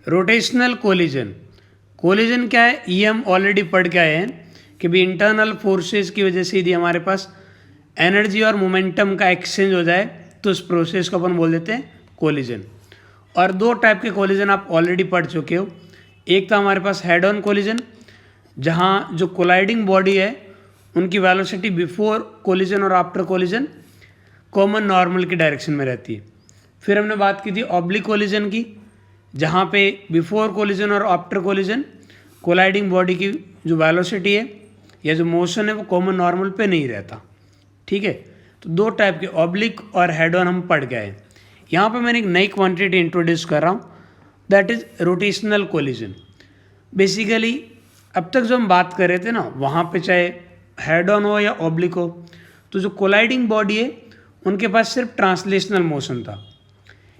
Rotational collision, collision क्या है ये हम ऑलरेडी पढ़ के आए हैं कि भी इंटरनल फोर्सेस की वजह से यदि हमारे पास एनर्जी और मोमेंटम का एक्सचेंज हो जाए तो उस प्रोसेस को अपन बोल देते हैं कोलिजन। और दो टाइप के कोलिजन आप ऑलरेडी पढ़ चुके हो। एक तो हमारे पास हेड ऑन कोलिजन, जहाँ जो कोलाइडिंग बॉडी है उनकी वेलोसिटी बिफोर कोलिजन और आफ्टर कोलिजन कॉमन नॉर्मल की डायरेक्शन में रहती है। फिर हमने बात की थी ऑब्लिक कोलिजन की, जहाँ पे बिफोर कोलिजन और आफ्टर कोलिजन कोलाइडिंग बॉडी की जो वेलोसिटी है या जो मोशन है वो कॉमन नॉर्मल पे नहीं रहता। ठीक है, तो दो टाइप के ऑब्लिक और हेड ऑन हम पढ़ गए। यहाँ पे मैंने एक नई क्वांटिटी इंट्रोड्यूस कर रहा हूँ, that is rotational collision. Basically अब तक जो हम बात कर रहे थे ना, वहाँ पे चाहे हेड ऑन हो या ऑब्लिक हो, तो जो कोलाइडिंग बॉडी है उनके पास सिर्फ ट्रांसलेशनल मोशन था।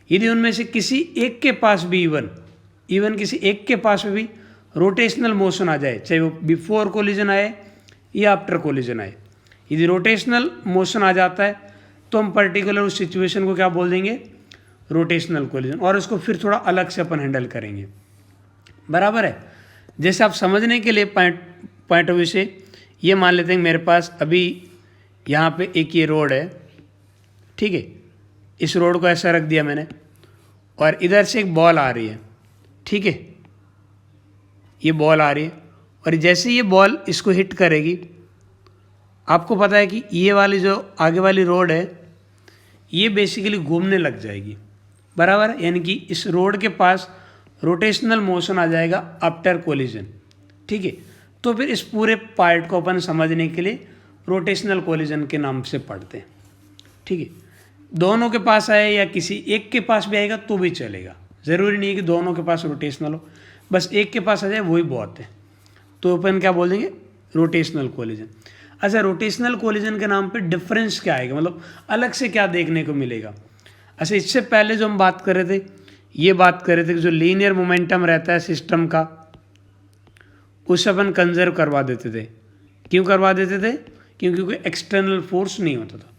यदि उनमें से किसी एक के पास भी इवन किसी एक के पास में भी रोटेशनल मोशन आ जाए, चाहे वो बिफोर कोलिजन आए या आफ्टर कोलिजन आए, यदि रोटेशनल मोशन आ जाता है तो हम पर्टिकुलर उस सिचुएशन को क्या बोल देंगे, रोटेशनल कोलिजन। और उसको फिर थोड़ा अलग से अपन हैंडल करेंगे, बराबर है। जैसे आप समझने के लिए पॉइंट ऑफ व्यू से ये मान लेते हैं मेरे पास अभी यहाँ पे एक ये रोड है, ठीक है, इस रोड को ऐसा रख दिया मैंने और इधर से एक बॉल आ रही है, ठीक है, ये बॉल आ रही है और जैसे ये बॉल इसको हिट करेगी, आपको पता है कि ये वाली जो आगे वाली रोड है ये बेसिकली घूमने लग जाएगी, बराबर है। यानी कि इस रोड के पास रोटेशनल मोशन आ जाएगा आफ्टर कोलिजन, ठीक है। तो फिर इस पूरे पार्ट को अपन समझने के लिए रोटेशनल कोलिजन के नाम से पढ़ते हैं, ठीक है। दोनों के पास आए या किसी एक के पास भी आएगा तो भी चलेगा, ज़रूरी नहीं है कि दोनों के पास रोटेशनल हो, बस एक के पास आ जाए वही बहुत है। तो अपन क्या बोल देंगे, रोटेशनल कोलिजन। अच्छा, रोटेशनल कोलिजन के नाम पे डिफरेंस क्या आएगा, मतलब अलग से क्या देखने को मिलेगा। अच्छा, इससे पहले जो हम बात कर रहे थे, ये बात कर रहे थे कि जो लीनियर मोमेंटम रहता है सिस्टम का, उसे अपन कंजर्व करवा देते थे। क्यों करवा देते थे, क्योंकि कोई एक्सटर्नल फोर्स नहीं होता था।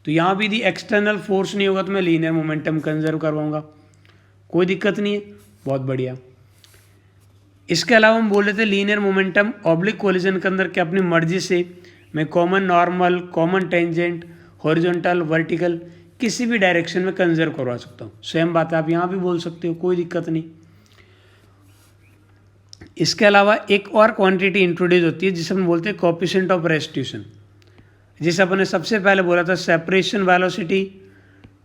तो यहाँ भी यदि एक्सटर्नल फोर्स नहीं होगा तो मैं लीनियर मोमेंटम कंजर्व करवाऊंगा, कोई दिक्कत नहीं है, बहुत बढ़िया। इसके अलावा हम बोल रहे थे लीनियर मोमेंटम ऑब्लिक कोलिजन के अंदर कि अपनी मर्जी से मैं common normal, common tangent, horizontal, vertical किसी भी डायरेक्शन में कंजर्व करवा सकता हूँ। सेम बात है आप यहाँ भी बोल सकते हो, कोई दिक्कत नहीं। इसके अलावा एक और क्वांटिटी इंट्रोड्यूस होती है जिसे हम बोलते हैं कोएफिशिएंट ऑफ रेस्टिट्यूशन, जिसे अपने सबसे पहले बोला था separation velocity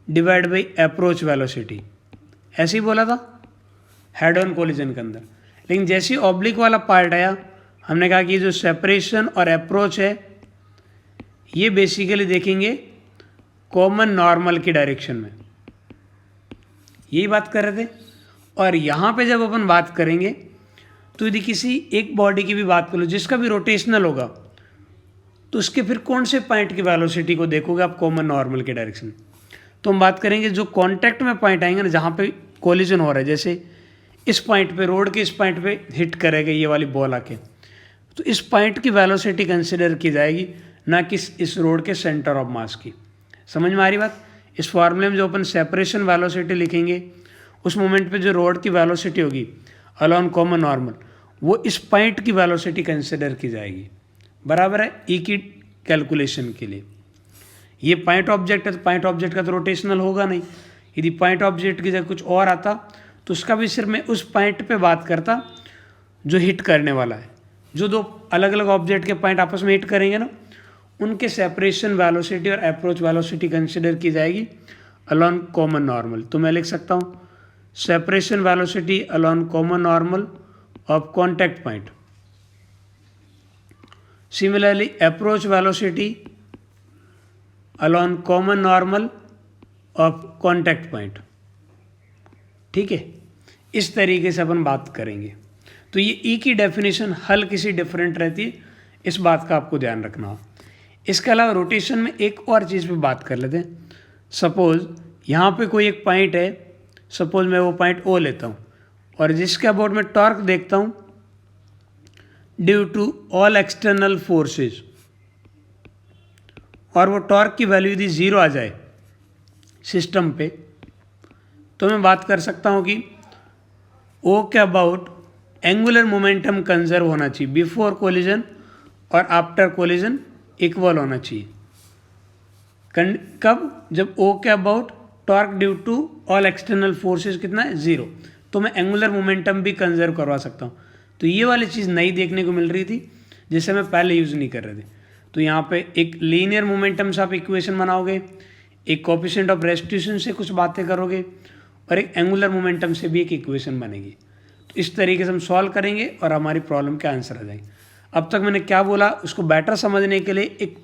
divide by approach velocity, ऐसे ही बोला था हेड ऑन कोलिजन के अंदर। लेकिन जैसे ही ऑब्लिक वाला पार्ट आया, हमने कहा कि जो सेपरेशन और अप्रोच है ये बेसिकली देखेंगे कॉमन नॉर्मल की डायरेक्शन में, यही बात कर रहे थे। और यहाँ पे जब अपन बात करेंगे तो यदि किसी एक बॉडी की भी बात कर लो जिसका भी रोटेशनल होगा, तो उसके फिर कौन से पॉइंट की वेलोसिटी को देखोगे आप कॉमन नॉर्मल के डायरेक्शन में। तो हम बात करेंगे जो कांटेक्ट में पॉइंट आएंगे ना, जहाँ पे कोलिजन हो रहा है, जैसे इस पॉइंट पे, रोड के इस पॉइंट पे हिट करेगा ये वाली बॉल आके, तो इस पॉइंट की वेलोसिटी कंसिडर की जाएगी, ना कि इस रोड के सेंटर ऑफ मास की। समझ में आ रही बात। इस फॉर्मूले में जो अपन सेपरेशन वेलोसिटी लिखेंगे, उस मोमेंट पे जो रोड की वेलोसिटी होगी अलॉन्ग कॉमन नॉर्मल, वो इस पॉइंट की वेलोसिटी कंसिडर की जाएगी, बराबर है, ई की कैलकुलेशन के लिए। ये पॉइंट ऑब्जेक्ट है तो पॉइंट ऑब्जेक्ट का तो रोटेशनल होगा नहीं। यदि पॉइंट ऑब्जेक्ट की जगह कुछ और आता तो उसका भी सिर्फ मैं उस पॉइंट पे बात करता जो हिट करने वाला है। जो दो अलग अलग ऑब्जेक्ट के पॉइंट आपस में हिट करेंगे ना, उनके सेपरेशन वेलोसिटी और अप्रोच वेलोसिटी कंसिडर की जाएगी अलॉन्ग कॉमन नॉर्मल। तो मैं लिख सकता हूँ separation velocity along common normal of contact point, similarly approach velocity along common normal of contact point, ठीक है। इस तरीके से अपन बात करेंगे। तो ये ई की डेफिनेशन हल किसी डिफरेंट रहती है, इस बात का आपको ध्यान रखना हो। इसके अलावा रोटेशन में एक और चीज़ पे बात कर लेते हैं। सपोज यहाँ पे कोई एक पॉइंट है, सपोज मैं वो पॉइंट ओ लेता हूँ और जिसके अबाउट में टॉर्क देखता हूँ due to all external forces, और वो टॉर्क की वैल्यू यदि 0 आ जाए सिस्टम पे, तो मैं बात कर सकता हूँ कि ओ के अबाउट एंगुलर मोमेंटम कंजर्व होना चाहिए बिफोर कोलिजन और आफ्टर कोलिजन इक्वल होना चाहिए। कब? जब ओ के about torque due to all external forces कितना है 0, तो मैं एंगुलर मोमेंटम भी कंजर्व करवा सकता हूँ। तो ये वाली चीज़ नई देखने को मिल रही थी जिसे मैं पहले यूज़ नहीं कर रहे थे। तो यहाँ पे एक लीनियर मोमेंटम से आप इक्वेशन बनाओगे, एक कोएफिशिएंट ऑफ रेस्टिट्यूशन से कुछ बातें करोगे और एक एंगुलर मोमेंटम से भी एक इक्वेशन बनेगी। तो इस तरीके से हम सॉल्व करेंगे और हमारी प्रॉब्लम का आंसर आ जाएगा। अब तक मैंने क्या बोला उसको बेटर समझने के लिए एक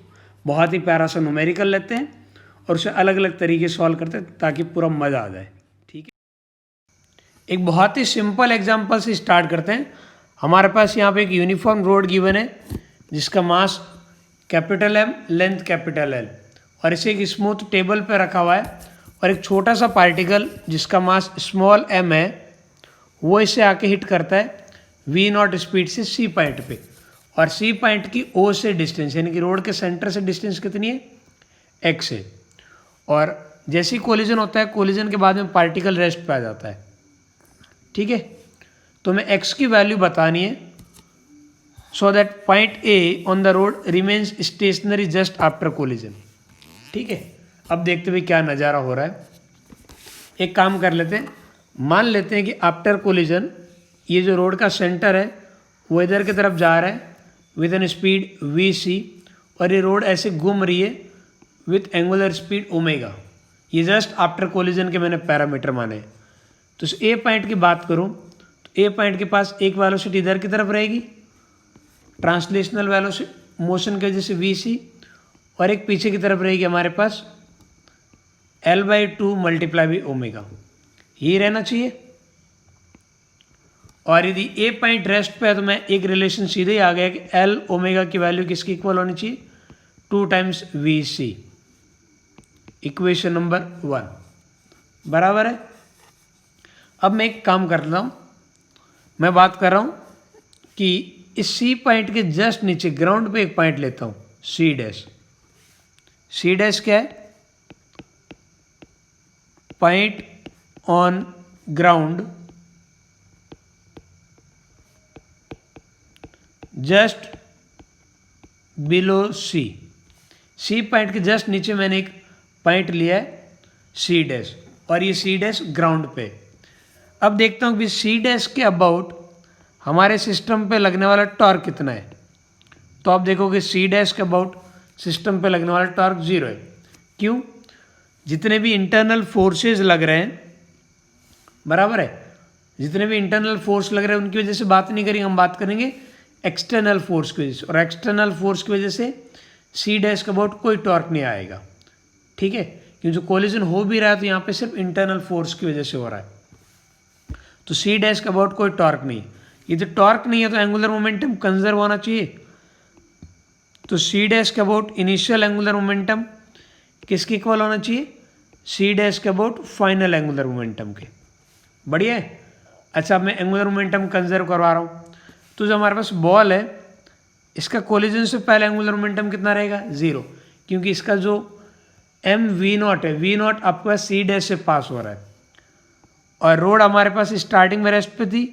बहुत ही प्यारा सा न्यूमेरिकल लेते हैं और उसे अलग अलग तरीके से सॉल्व करते हैं ताकि पूरा मज़ा आ जाए। ठीक है, एक बहुत ही सिंपल एग्जांपल से स्टार्ट करते हैं। हमारे पास यहाँ पे एक यूनिफॉर्म रोड गिवन है जिसका mass capital M, length capital L, और इसे एक स्मूथ टेबल पे रखा हुआ है और एक छोटा सा पार्टिकल जिसका मास स्मॉल एम है वो इसे आके हिट करता है v0 स्पीड से सी पॉइंट पे, और सी पॉइंट की ओ से डिस्टेंस यानी कि रोड के सेंटर से डिस्टेंस कितनी है x है। और जैसे ही कोलिजन होता है, कोलिजन के बाद में पार्टिकल रेस्ट पे आ जाता है। ठीक है, तो मैं x की वैल्यू बतानी है so that point A on the rod remains stationary just after collision. ठीक है, अब देखते हुए क्या नज़ारा हो रहा है। एक काम कर लेते हैं, मान लेते हैं कि आफ्टर कोलिजन ये जो रोड का सेंटर है वो इधर की तरफ जा रहा है विद एन स्पीड vc, और ये रोड ऐसे घूम रही है विथ एंगुलर स्पीड ओमेगा। ये जस्ट आफ्टर कोलिजन के मैंने पैरामीटर माने हैं। तो इस ए पॉइंट की बात करूं तो ए पॉइंट के पास एक वेलोसिटी इधर की तरफ रहेगी ट्रांसलेशनल वेलोसिटी मोशन की वजह से vc, और एक पीछे की तरफ रहेगी हमारे पास L/2 मल्टीप्लाई बाई ओमेगा। यही रहना चाहिए। और यदि ए पॉइंट रेस्ट पे है तो मैं एक रिलेशन सीधे ही आ गया कि L ओमेगा की वैल्यू किसकी इक्वल होनी चाहिए 2 टाइम्स vc। इक्वेशन नंबर 1 बराबर है। अब मैं एक काम करता हूँ, मैं बात कर रहा हूँ कि इस सी पॉइंट के जस्ट नीचे ग्राउंड पे एक पॉइंट लेता हूँ सी डैश। सी डैश क्या है? Point on ground just below C. C point के जस्ट नीचे मैंने एक पॉइंट लिया है सी डैश, और ये सी डैश ग्राउंड पे। अब देखता हूँ कि सी डैश के अबाउट हमारे सिस्टम पे लगने वाला टॉर्क कितना है। तो आप देखोगे सी डैश के अबाउट सिस्टम पे लगने वाला टॉर्क 0 है। क्यों? जितने भी इंटरनल फोर्सेस लग रहे हैं, बराबर है, जितने भी इंटरनल फोर्स लग रहे हैं उनकी वजह से बात नहीं करेंगे, हम बात करेंगे एक्सटर्नल फोर्स की वजह से, और एक्सटर्नल फोर्स की वजह से सी डैश के अबाउट कोई टॉर्क नहीं आएगा। ठीक है, क्योंकि जो कोलिजन हो भी रहा है तो यहाँ पे सिर्फ इंटरनल फोर्स की वजह से हो रहा है। तो सी डैश के अबाउट कोई टॉर्क नहीं। यदि टॉर्क नहीं है तो एंगुलर मोमेंटम कंजर्व होना चाहिए। तो सी डैश के अबाउट इनिशियल एंगुलर मोमेंटम किसके इक्वल होना चाहिए? सी डैश के अबाउट फाइनल एंगुलर मोमेंटम के। बढ़िया है। अच्छा, अब मैं एंगुलर मोमेंटम कंजर्व करवा रहा हूँ। तो जो हमारे पास बॉल है इसका कोलिजन से पहले एंगुलर मोमेंटम कितना रहेगा 0, क्योंकि इसका जो mv0 है, v0 आपके पास सी डैश से पास हो रहा है, और रोड हमारे पास स्टार्टिंग में रेस्ट पे थी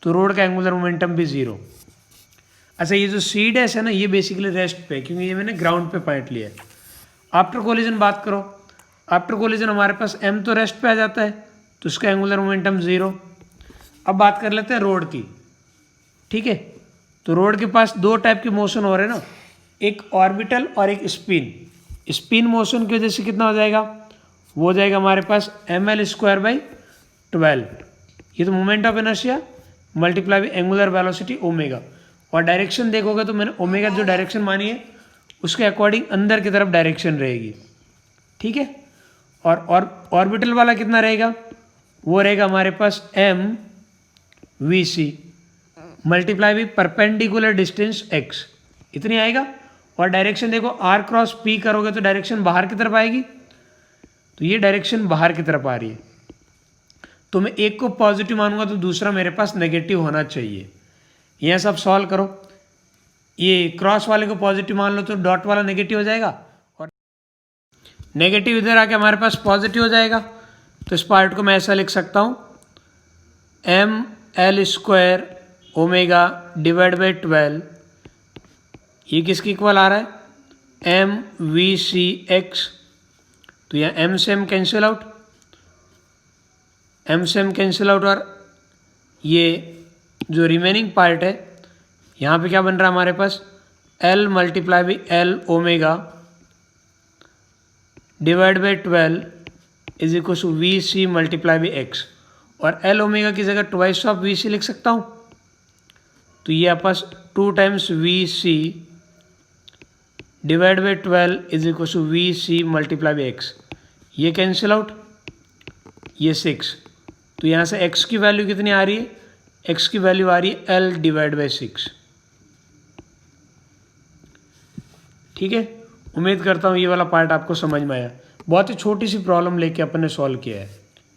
तो रोड का एंगुलर मोमेंटम भी 0। अच्छा, ये जो सी डैश है ना ये बेसिकली रेस्ट पे, क्योंकि ये मैंने ग्राउंड पे पॉइंट लिया है। आफ्टर कोलिजन बात करो, आफ्टर कोलिजन हमारे पास m तो रेस्ट पे आ जाता है तो इसका एंगुलर मोमेंटम 0। अब बात कर लेते हैं रोड की। ठीक है, तो रोड के पास दो टाइप के मोशन हो रहे हैं ना, एक ऑर्बिटल और एक स्पिन। स्पिन मोशन की वजह से कितना हो जाएगा? वो हो जाएगा हमारे पास ml²/12। ये तो moment of inertia multiply by angular velocity omega. और डायरेक्शन देखोगे तो मैंने ओमेगा जो डायरेक्शन मानी है उसके अकॉर्डिंग अंदर की तरफ डायरेक्शन रहेगी। ठीक है, और ऑर्बिटल वाला कितना रहेगा? वो रहेगा हमारे पास mvc multiply by perpendicular distance x, इतनी आएगा। और डायरेक्शन देखो r क्रॉस p करोगे तो डायरेक्शन बाहर की तरफ आएगी, तो ये डायरेक्शन बाहर की तरफ आ रही है। तो मैं एक को पॉजिटिव मानूंगा तो दूसरा मेरे पास नेगेटिव होना चाहिए। यह सब सॉल्व करो, ये क्रॉस वाले को पॉजिटिव मान लो तो डॉट वाला नेगेटिव हो जाएगा, और नेगेटिव इधर आके हमारे पास पॉजिटिव हो जाएगा। तो इस पार्ट को मैं ऐसा लिख सकता हूँ ml² ओमेगा डिवाइड बाई 12, ये किसके इक्वल आ रहा है, mvcx। तो यहाँ m से m कैंसिल आउट, और ये जो रिमेनिंग पार्ट है यहाँ पे क्या बन रहा है हमारे पास, l multiply by l omega divide by 12 is equal to V C multiply by X. और l ओमेगा की जगह ट्वाइस ऑफ वी सी लिख सकता हूँ, तो ये आपस 2 times V C divide by 12 is equal to V C multiply by X. ये कैंसिल आउट, ये 6। तो यहाँ से x की वैल्यू कितनी आ रही है, x की वैल्यू आ रही है l डिवाइड बाई 6। ठीक है, उम्मीद करता हूँ ये वाला पार्ट आपको समझ में आया। बहुत ही छोटी सी प्रॉब्लम लेके अपन ने सॉल्व किया है।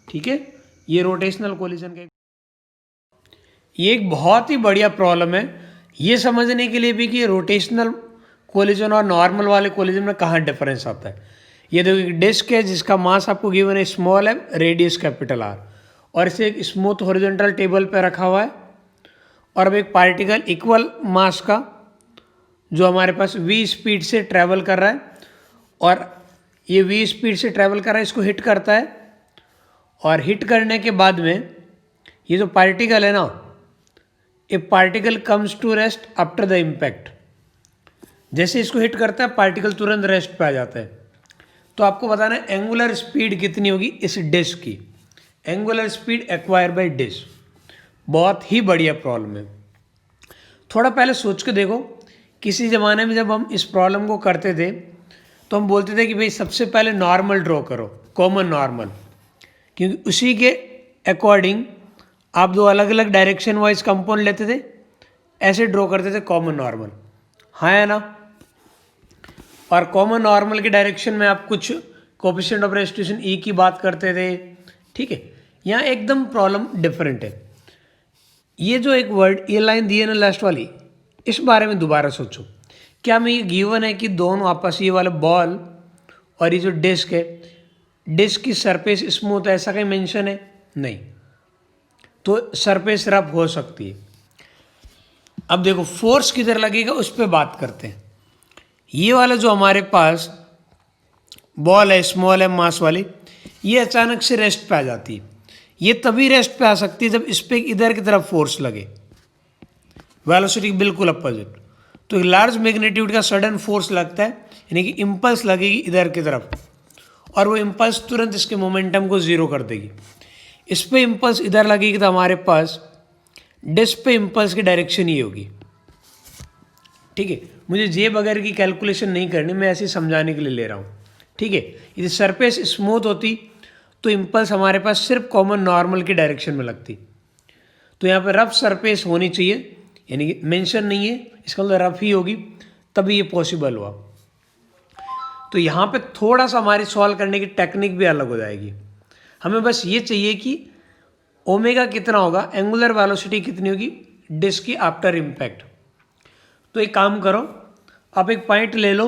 ठीक है, ये रोटेशनल कोलिजन का ये एक बहुत ही बढ़िया प्रॉब्लम है, ये समझने के लिए भी कि रोटेशनल कोलिजन और नॉर्मल वाले कोलिजन में कहाँ डिफरेंस आता है। ये देखो एक डिस्क है जिसका मास आपको गिवन है small m, radius capital R, और इसे एक स्मूथ हॉरिजॉन्टल टेबल पे रखा हुआ है। और अब एक पार्टिकल इक्वल मास का जो हमारे पास v स्पीड से ट्रैवल कर रहा है, और ये v स्पीड से ट्रैवल कर रहा है, इसको हिट करता है। और हिट करने के बाद में ये जो पार्टिकल है ना, a particle comes to rest after the impact. जैसे इसको हिट करता है पार्टिकल तुरंत रेस्ट पे आ जाता है। तो आपको बताना है एंगुलर स्पीड कितनी होगी इस डिस्क की, angular speed acquire by disc. बहुत ही बढ़िया प्रॉब्लम है। थोड़ा पहले सोच के देखो, किसी ज़माने में जब हम इस प्रॉब्लम को करते थे तो हम बोलते थे कि भाई सबसे पहले नॉर्मल ड्रॉ करो, कॉमन नॉर्मल, क्योंकि उसी के अकॉर्डिंग आप दो अलग अलग डायरेक्शन वाइज कंपाउंड लेते थे, ऐसे ड्रॉ करते थे कॉमन नॉर्मल। हाँ है ना। और कॉमन नॉर्मल के डायरेक्शन में आप कुछ कोएफिशिएंट ऑफ रेस्टिट्यूशन ई की बात करते थे। ठीक है, यहाँ एकदम प्रॉब्लम डिफरेंट है। ये जो एक वर्ड, ये लाइन दी है ना लास्ट वाली, इस बारे में दोबारा सोचो। क्या मैं ये गिवन है कि दोनों आपस, ये वाला बॉल और ये जो डिस्क है, डिस्क की सरफेस स्मूथ है, ऐसा कहीं मेंशन है? नहीं। तो सरफेस रफ हो सकती है। अब देखो फोर्स किधर लगेगा उस पर बात करते हैं। ये वाला जो हमारे पास बॉल है, स्मॉल है मास वाली, ये अचानक से रेस्ट पे आ जाती है। ये तभी रेस्ट पे आ सकती है जब इस पर इधर की तरफ फोर्स लगे, वेलोसिटी बिल्कुल अपोजिट। तो एक लार्ज मैग्नीट्यूड का सडन फोर्स लगता है, यानी कि इम्पल्स लगेगी इधर की तरफ, और वो इम्पल्स तुरंत इसके मोमेंटम को जीरो कर देगी। इस पर इम्पल्स इधर लगेगी तो हमारे पास डिस्क पे इम्पल्स की डायरेक्शन ये होगी। ठीक है, मुझे जे वगैरह की कैलकुलेशन नहीं करनी, मैं ऐसे ही समझाने के लिए ले रहा हूँ। ठीक है, यदि सरफेस स्मूथ होती तो इम्पल्स हमारे पास सिर्फ कॉमन नॉर्मल की डायरेक्शन में लगती। तो यहाँ पे रफ सरफेस होनी चाहिए, यानी कि मेंशन नहीं है, इसका मतलब रफ ही होगी, तभी ये पॉसिबल हुआ। तो यहाँ पे थोड़ा सा हमारी सॉल्व करने की टेक्निक भी अलग हो जाएगी। हमें बस ये चाहिए कि ओमेगा कितना होगा, एंगुलर वेलोसिटी कितनी होगी डिस्क की आफ्टर इम्पैक्ट। तो एक काम करो, आप एक पॉइंट ले लो।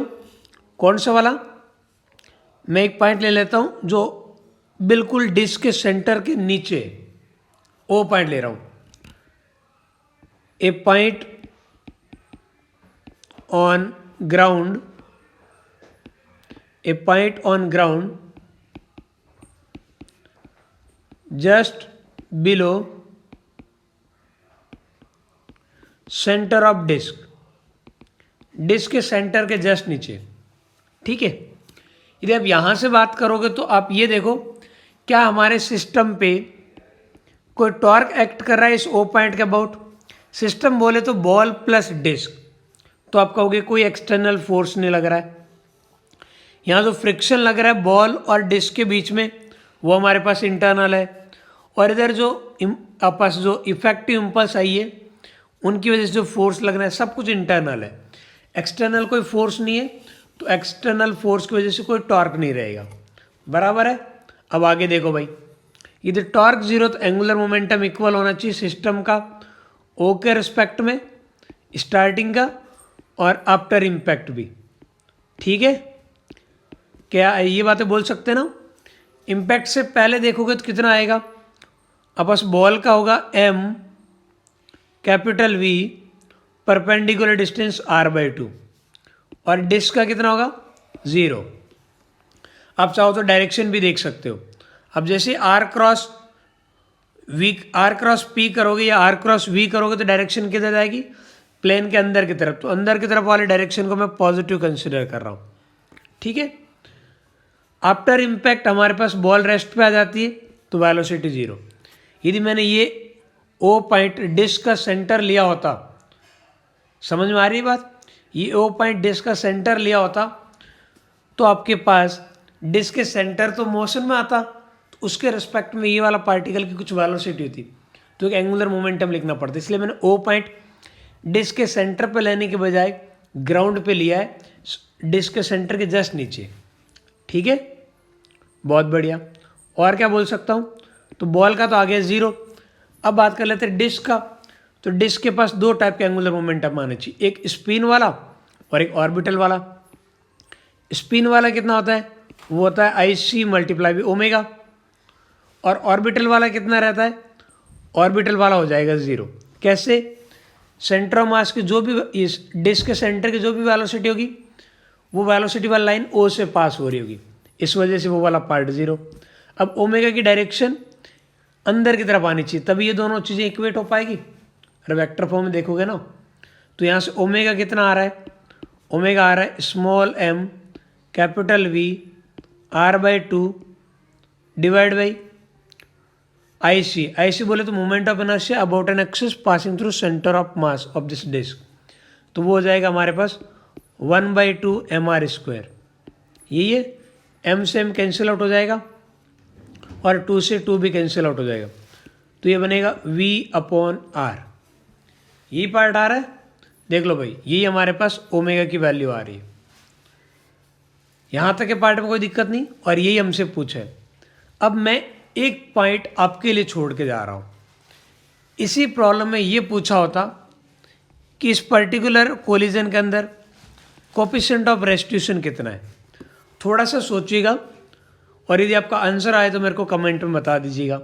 कौन सा वाला? मैं एक पॉइंट ले लेता हूँ जो बिल्कुल डिस्क के सेंटर के नीचे, ओ पॉइंट ले रहा हूँ। A point on ground, A point on ground just below centre of disc, disc के सेंटर के जस्ट नीचे। ठीक है, यदि आप यहाँ से बात करोगे तो आप ये देखो, क्या हमारे सिस्टम पे कोई टॉर्क एक्ट कर रहा है इस ओ पॉइंट के अबाउट? सिस्टम बोले तो बॉल प्लस डिस्क, तो आप कहोगे कोई एक्सटर्नल फोर्स नहीं लग रहा है। यहाँ जो फ्रिक्शन लग रहा है बॉल और डिस्क के बीच में, वो हमारे पास इंटरनल है। और इधर जो आपस जो इफेक्टिव इम्पल्स आई है, उनकी वजह से जो फोर्स लग रहा है, सब कुछ इंटरनल है, एक्सटर्नल कोई फोर्स नहीं है। तो एक्सटर्नल फोर्स की वजह से कोई टॉर्क नहीं रहेगा। बराबर है। अब आगे देखो भाई, इधर टॉर्क जीरो, तो एंगुलर मोमेंटम इक्वल होना चाहिए सिस्टम का ओ के रिस्पेक्ट में, स्टार्टिंग का और आफ्टर इम्पैक्ट भी। ठीक है, क्या ये बातें बोल सकते हैं ना? इम्पैक्ट से पहले देखोगे तो कितना आएगा, अब बस बॉल का होगा m capital V perpendicular distance r/2 और डिस्क का कितना होगा 0। आप चाहो तो डायरेक्शन भी देख सकते हो। अब जैसे r क्रॉस p करोगे या r क्रॉस v करोगे तो डायरेक्शन किधर जाएगी, प्लेन के अंदर की तरफ। तो अंदर की तरफ वाले डायरेक्शन को मैं पॉजिटिव कंसिडर कर रहा हूँ, ठीक है। आफ्टर इम्पैक्ट हमारे पास बॉल रेस्ट पे आ जाती है तो वेलोसिटी 0। यदि मैंने ये O पॉइंट डिस्क का सेंटर लिया होता, समझ में आ रही है बात, ये O पॉइंट डिस्क का सेंटर लिया होता तो आपके पास डिस्क के सेंटर तो मोशन में आता, तो उसके रिस्पेक्ट में ये वाला पार्टिकल की कुछ वेलोसिटी होती, तो एक एंगुलर मोमेंटम लिखना पड़ता। इसलिए मैंने O पॉइंट डिस्क के सेंटर पे लेने के बजाय ग्राउंड पे लिया है, डिस्क के सेंटर के जस्ट नीचे, ठीक है। बहुत बढ़िया। और क्या बोल सकता हूँ, तो बॉल का तो आ गया 0। अब बात कर लेते हैं डिस्क का। तो डिस्क के पास दो टाइप के एंगुलर मोमेंटम आने चाहिए, एक स्पिन वाला और एक ऑर्बिटल वाला। स्पिन वाला कितना होता है, वो होता है IC मल्टीप्लाई बाई ओमेगा, और ऑर्बिटल वाला कितना रहता है, ऑर्बिटल वाला हो जाएगा 0। कैसे, सेंटर ऑफ मास की जो भी, इस डिस्क के सेंटर की जो भी वेलोसिटी होगी वो वेलोसिटी वाली लाइन O से पास हो रही होगी, इस वजह से वो वाला पार्ट 0। अब ओमेगा की डायरेक्शन अंदर की तरफ आनी चाहिए, तभी ये दोनों चीज़ें इक्वेट हो पाएगी। अरे वेक्टर फॉर्म में देखोगे ना, तो यहाँ से ओमेगा कितना आ रहा है, ओमेगा आ रहा है small m capital V r/2 divide by IC बोले तो moment of inertia about an axis passing through centre of mass of this disc, तो वो हो जाएगा हमारे पास 1/2 mr²। यही है, m से m कैंसिल आउट हो जाएगा और 2 से 2 भी कैंसिल आउट हो जाएगा, तो ये बनेगा V/r। यही पार्ट आ रहा है, देख लो भाई, यही हमारे पास ओमेगा की वैल्यू आ रही है। यहाँ तक के पार्ट में कोई दिक्कत नहीं, और यही हमसे पूछा है। अब मैं एक पॉइंट आपके लिए छोड़ के जा रहा हूँ। इसी प्रॉब्लम में ये पूछा होता कि इस पर्टिकुलर कोलिजन के अंदर कोफिशिएंट ऑफ रेस्टिट्यूशन कितना है। थोड़ा सा सोचिएगा, और यदि आपका आंसर आए तो मेरे को कमेंट में बता दीजिएगा,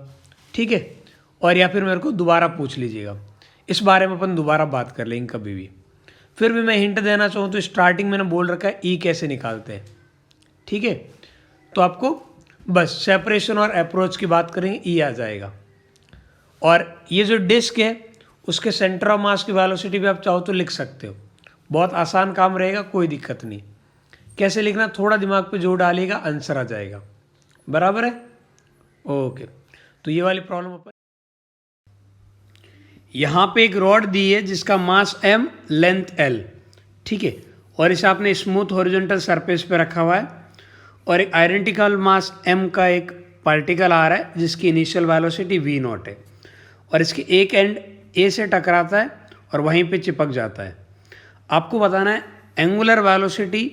ठीक है। और या फिर मेरे को दोबारा पूछ लीजिएगा, इस बारे में अपन दोबारा बात कर लेंगे कभी भी। फिर भी मैं हिंट देना चाहूँ तो स्टार्टिंग मैंने बोल रखा है E कैसे निकालते हैं, ठीक है। तो आपको बस सेपरेशन और अप्रोच की बात करेंगे, E आ जाएगा। और ये जो डिस्क है उसके सेंटर ऑफ मास की वेलोसिटी भी आप चाहो तो लिख सकते हो। बहुत आसान काम रहेगा, कोई दिक्कत नहीं। कैसे लिखना, थोड़ा दिमाग पे जोर डालिएगा, आंसर आ जाएगा। बराबर है, ओके। तो ये वाली प्रॉब्लम अपन, यहाँ पे एक रॉड दी है जिसका मास m, लेंथ l, ठीक है। और इसे आपने स्मूथ हॉरिजॉन्टल सरफेस पे रखा हुआ है, और एक आइडेंटिकल मास m का एक पार्टिकल आ रहा है जिसकी इनिशियल वेलोसिटी v0 है, और इसके एक एंड A से टकराता है और वहीं पे चिपक जाता है। आपको बताना है angular velocity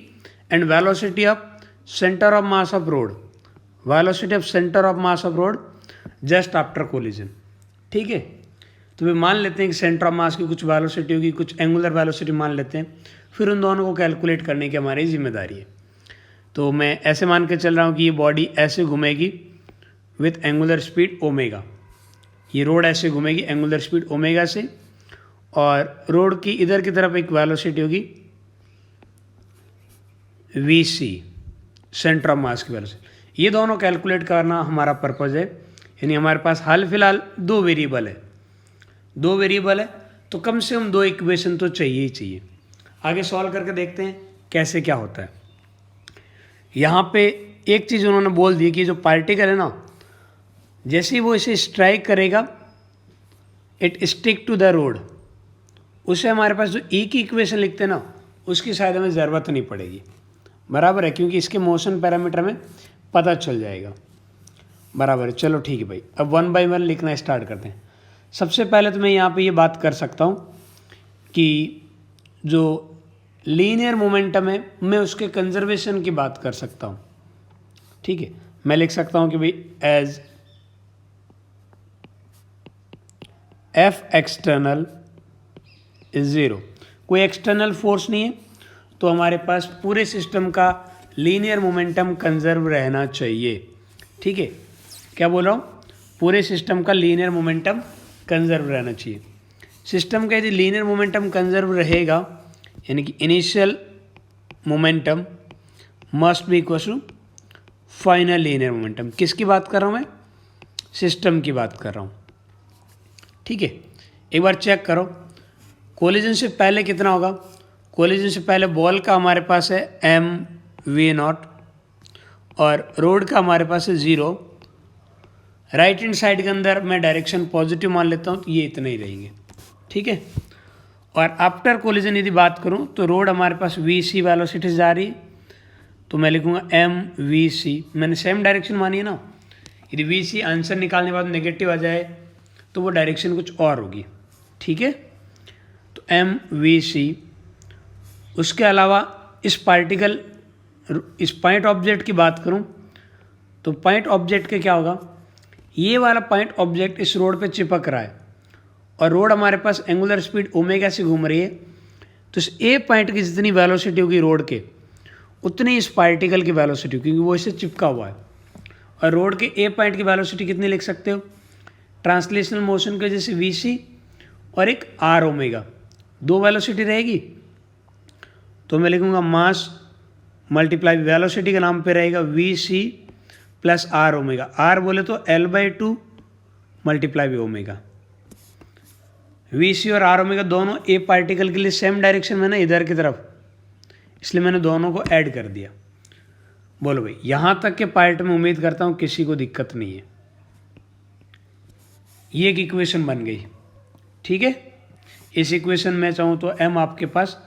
and velocity of centre of mass of road, velocity of centre of mass of road just after collision, ठीक है। तो वे मान लेते हैं कि सेंटर ऑफ मास की कुछ वेलोसिटी होगी, कुछ एंगुलर वेलोसिटी मान लेते हैं, फिर उन दोनों को कैलकुलेट करने की हमारी जिम्मेदारी है। तो मैं ऐसे मान के चल रहा हूँ कि ये बॉडी ऐसे घूमेगी विथ एंगुलर स्पीड ओमेगा, ये रोड ऐसे घूमेगी एंगुलर स्पीड ओमेगा से, और रोड की इधर की तरफ एक वेलोसिटी होगी VC, सेंटर ऑफ मास की वेलोसिटी। ये दोनों कैलकुलेट करना हमारा पर्पज़ है। यानी हमारे पास हाल फिलहाल दो वेरिएबल है, तो कम से कम 2 इक्वेशन तो चाहिए ही चाहिए। आगे सॉल्व करके देखते हैं कैसे क्या होता है। यहाँ पे एक चीज़ उन्होंने बोल दी कि जो पार्टिकल है ना, जैसे ही वो इसे स्ट्राइक करेगा it stick to the rod, उसे हमारे पास जो E की इक्वेशन लिखते हैं ना, उसकी शायद हमें ज़रूरत नहीं पड़ेगी। बराबर है, क्योंकि इसके मोशन पैरामीटर में पता चल जाएगा। बराबर है, चलो ठीक है भाई। अब 1 बाय 1 लिखना स्टार्ट करते हैं। सबसे पहले तो मैं यहाँ पे ये बात कर सकता हूँ कि जो लीनियर मोमेंटम है मैं उसके कंजर्वेशन की बात कर सकता हूँ, ठीक है। मैं लिख सकता हूँ कि भाई एज F एक्सटर्नल इज 0, कोई एक्सटर्नल फोर्स नहीं है, तो हमारे पास पूरे सिस्टम का लीनियर मोमेंटम कंजर्व रहना चाहिए, ठीक है। क्या बोल रहा हूँ, पूरे सिस्टम का लीनियर मोमेंटम कंजर्व रहना चाहिए। सिस्टम का यदि लीनियर मोमेंटम कंजर्व रहेगा यानी कि initial momentum must be equal to final linear momentum. किसकी बात कर रहा हूँ मैं? सिस्टम की बात कर रहा हूँ। ठीक है, एक बार चेक करो कोलिजन से पहले कितना होगा। कोलिजन से पहले बॉल का हमारे पास है mv0 और रोड का हमारे पास है 0। राइट हैंड साइड के अंदर मैं डायरेक्शन पॉजिटिव मान लेता हूँ, तो ये इतना ही रहेंगे। ठीक है, और आफ्टर कोलिजन यदि बात करूँ तो रोड हमारे पास vc वेलोसिटी से जा रही है, तो मैं लिखूँगा mvc। मैंने सेम डायरेक्शन मानी है ना। यदि vc आंसर निकालने के बाद नेगेटिव आ जाए तो वो डायरेक्शन कुछ और होगी। ठीक है, तो mvc। उसके अलावा इस पार्टिकल इस पॉइंट ऑब्जेक्ट की बात करूं तो पॉइंट ऑब्जेक्ट के क्या होगा, ये वाला पॉइंट ऑब्जेक्ट इस रोड पे चिपक रहा है और रोड हमारे पास एंगुलर स्पीड ओमेगा से घूम रही है, तो इस ए पॉइंट की जितनी वेलोसिटी होगी रोड के उतनी इस पार्टिकल की वेलोसिटी, क्योंकि वो इससे चिपका हुआ है। और रोड के ए पॉइंट की वेलोसिटी कितनी लिख सकते हो, ट्रांसलेशनल मोशन की वजह से vc और एक r ओमेगा, दो वेलोसिटी रहेगी, तो मैं लिखूँगा मास मल्टीप्लाई वेलोसिटी के नाम पे रहेगा vc plus r omega. r बोले तो L/2 मल्टीप्लाई ओमेगा। vc और r ओमेगा दोनों ए पार्टिकल के लिए सेम डायरेक्शन में ना, इधर की तरफ, इसलिए मैंने दोनों को ऐड कर दिया। बोलो भाई, यहाँ तक के पार्ट में उम्मीद करता हूँ किसी को दिक्कत नहीं है। ये एक इक्वेशन बन गई। ठीक है, इस इक्वेशन में चाहूँ तो m आपके पास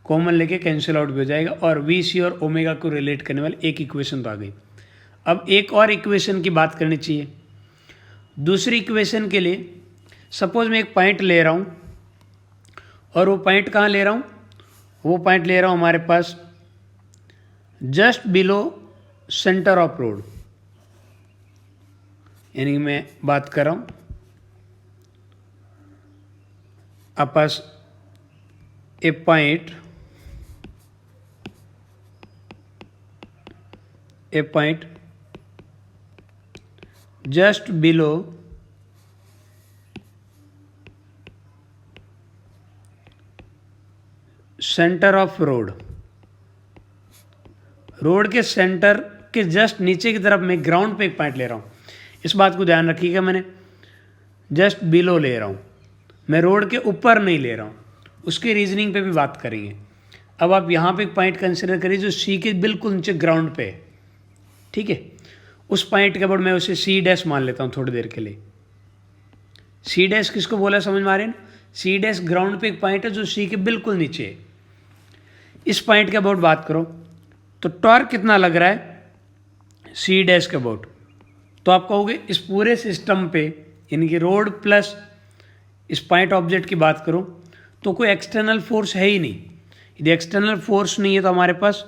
कॉमन लेके कैंसिल आउट भी हो जाएगा और vc और ओमेगा को रिलेट करने वाली एक इक्वेशन तो आ गई। अब एक और इक्वेशन की बात करनी चाहिए। दूसरी इक्वेशन के लिए सपोज मैं एक पॉइंट ले रहा हूँ और वो पॉइंट कहाँ ले रहा हूँ, वो पॉइंट ले रहा हूँ हमारे पास just below centre of rod, यानी कि मैं बात कर रहा हूँ आपस A point just below centre of rod. Rod के सेंटर के जस्ट नीचे की तरफ मैं ग्राउंड पे एक पॉइंट ले रहा हूँ। इस बात को ध्यान रखिएगा, मैंने जस्ट बिलो ले रहा हूँ, मैं रोड के ऊपर नहीं ले रहा हूँ। उसकी रीजनिंग पे भी बात करेंगे। अब आप यहाँ पे एक पॉइंट कंसिडर करिए जो सी के बिल्कुल नीचे ग्राउंड पे है। ठीक है, उस पॉइंट के बाद मैं उसे सी डैश मान लेता हूँ थोड़ी देर के लिए। सी डैश किसको बोला समझ में आ रहे हैं? सी डैश ग्राउंड पे एक पॉइंट है जो सी के बिल्कुल नीचे है। इस पॉइंट के अबाउट बात करो तो टॉर्क कितना लग रहा है सी डैश के अबाउट, तो आप कहोगे इस पूरे सिस्टम पे यानी कि रोड प्लस इस पॉइंट ऑब्जेक्ट की बात करूँ तो कोई एक्सटर्नल फोर्स है ही नहीं। यदि एक्सटर्नल फोर्स नहीं है तो हमारे पास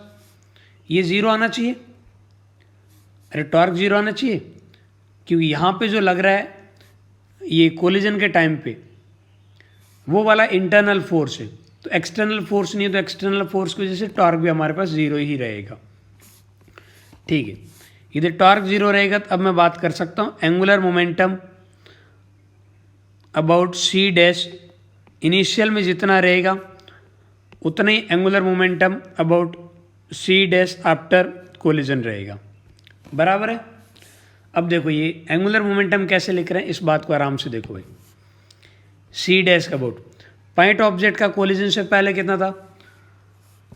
ये ज़ीरो आना चाहिए। अरे टॉर्क ज़ीरो आना चाहिए, क्योंकि यहाँ पे जो लग रहा है ये कोलिजन के टाइम पे वो वाला इंटरनल फोर्स है, तो एक्सटर्नल फोर्स नहीं है, तो एक्सटर्नल फोर्स की वजह से टॉर्क भी हमारे पास ज़ीरो ही रहेगा। ठीक है, यदि टॉर्क ज़ीरो रहेगा तो अब मैं बात कर सकता हूँ angular momentum about C dash. Initial में जितना रहेगा उतना ही angular momentum about C dash after collision रहेगा। बराबर है। अब देखो ये एंगुलर मोमेंटम कैसे लिख रहे हैं, इस बात को आराम से देखो भाई। सी डैश का अबाउट पॉइंट ऑब्जेक्ट का कोलिजन से पहले कितना था,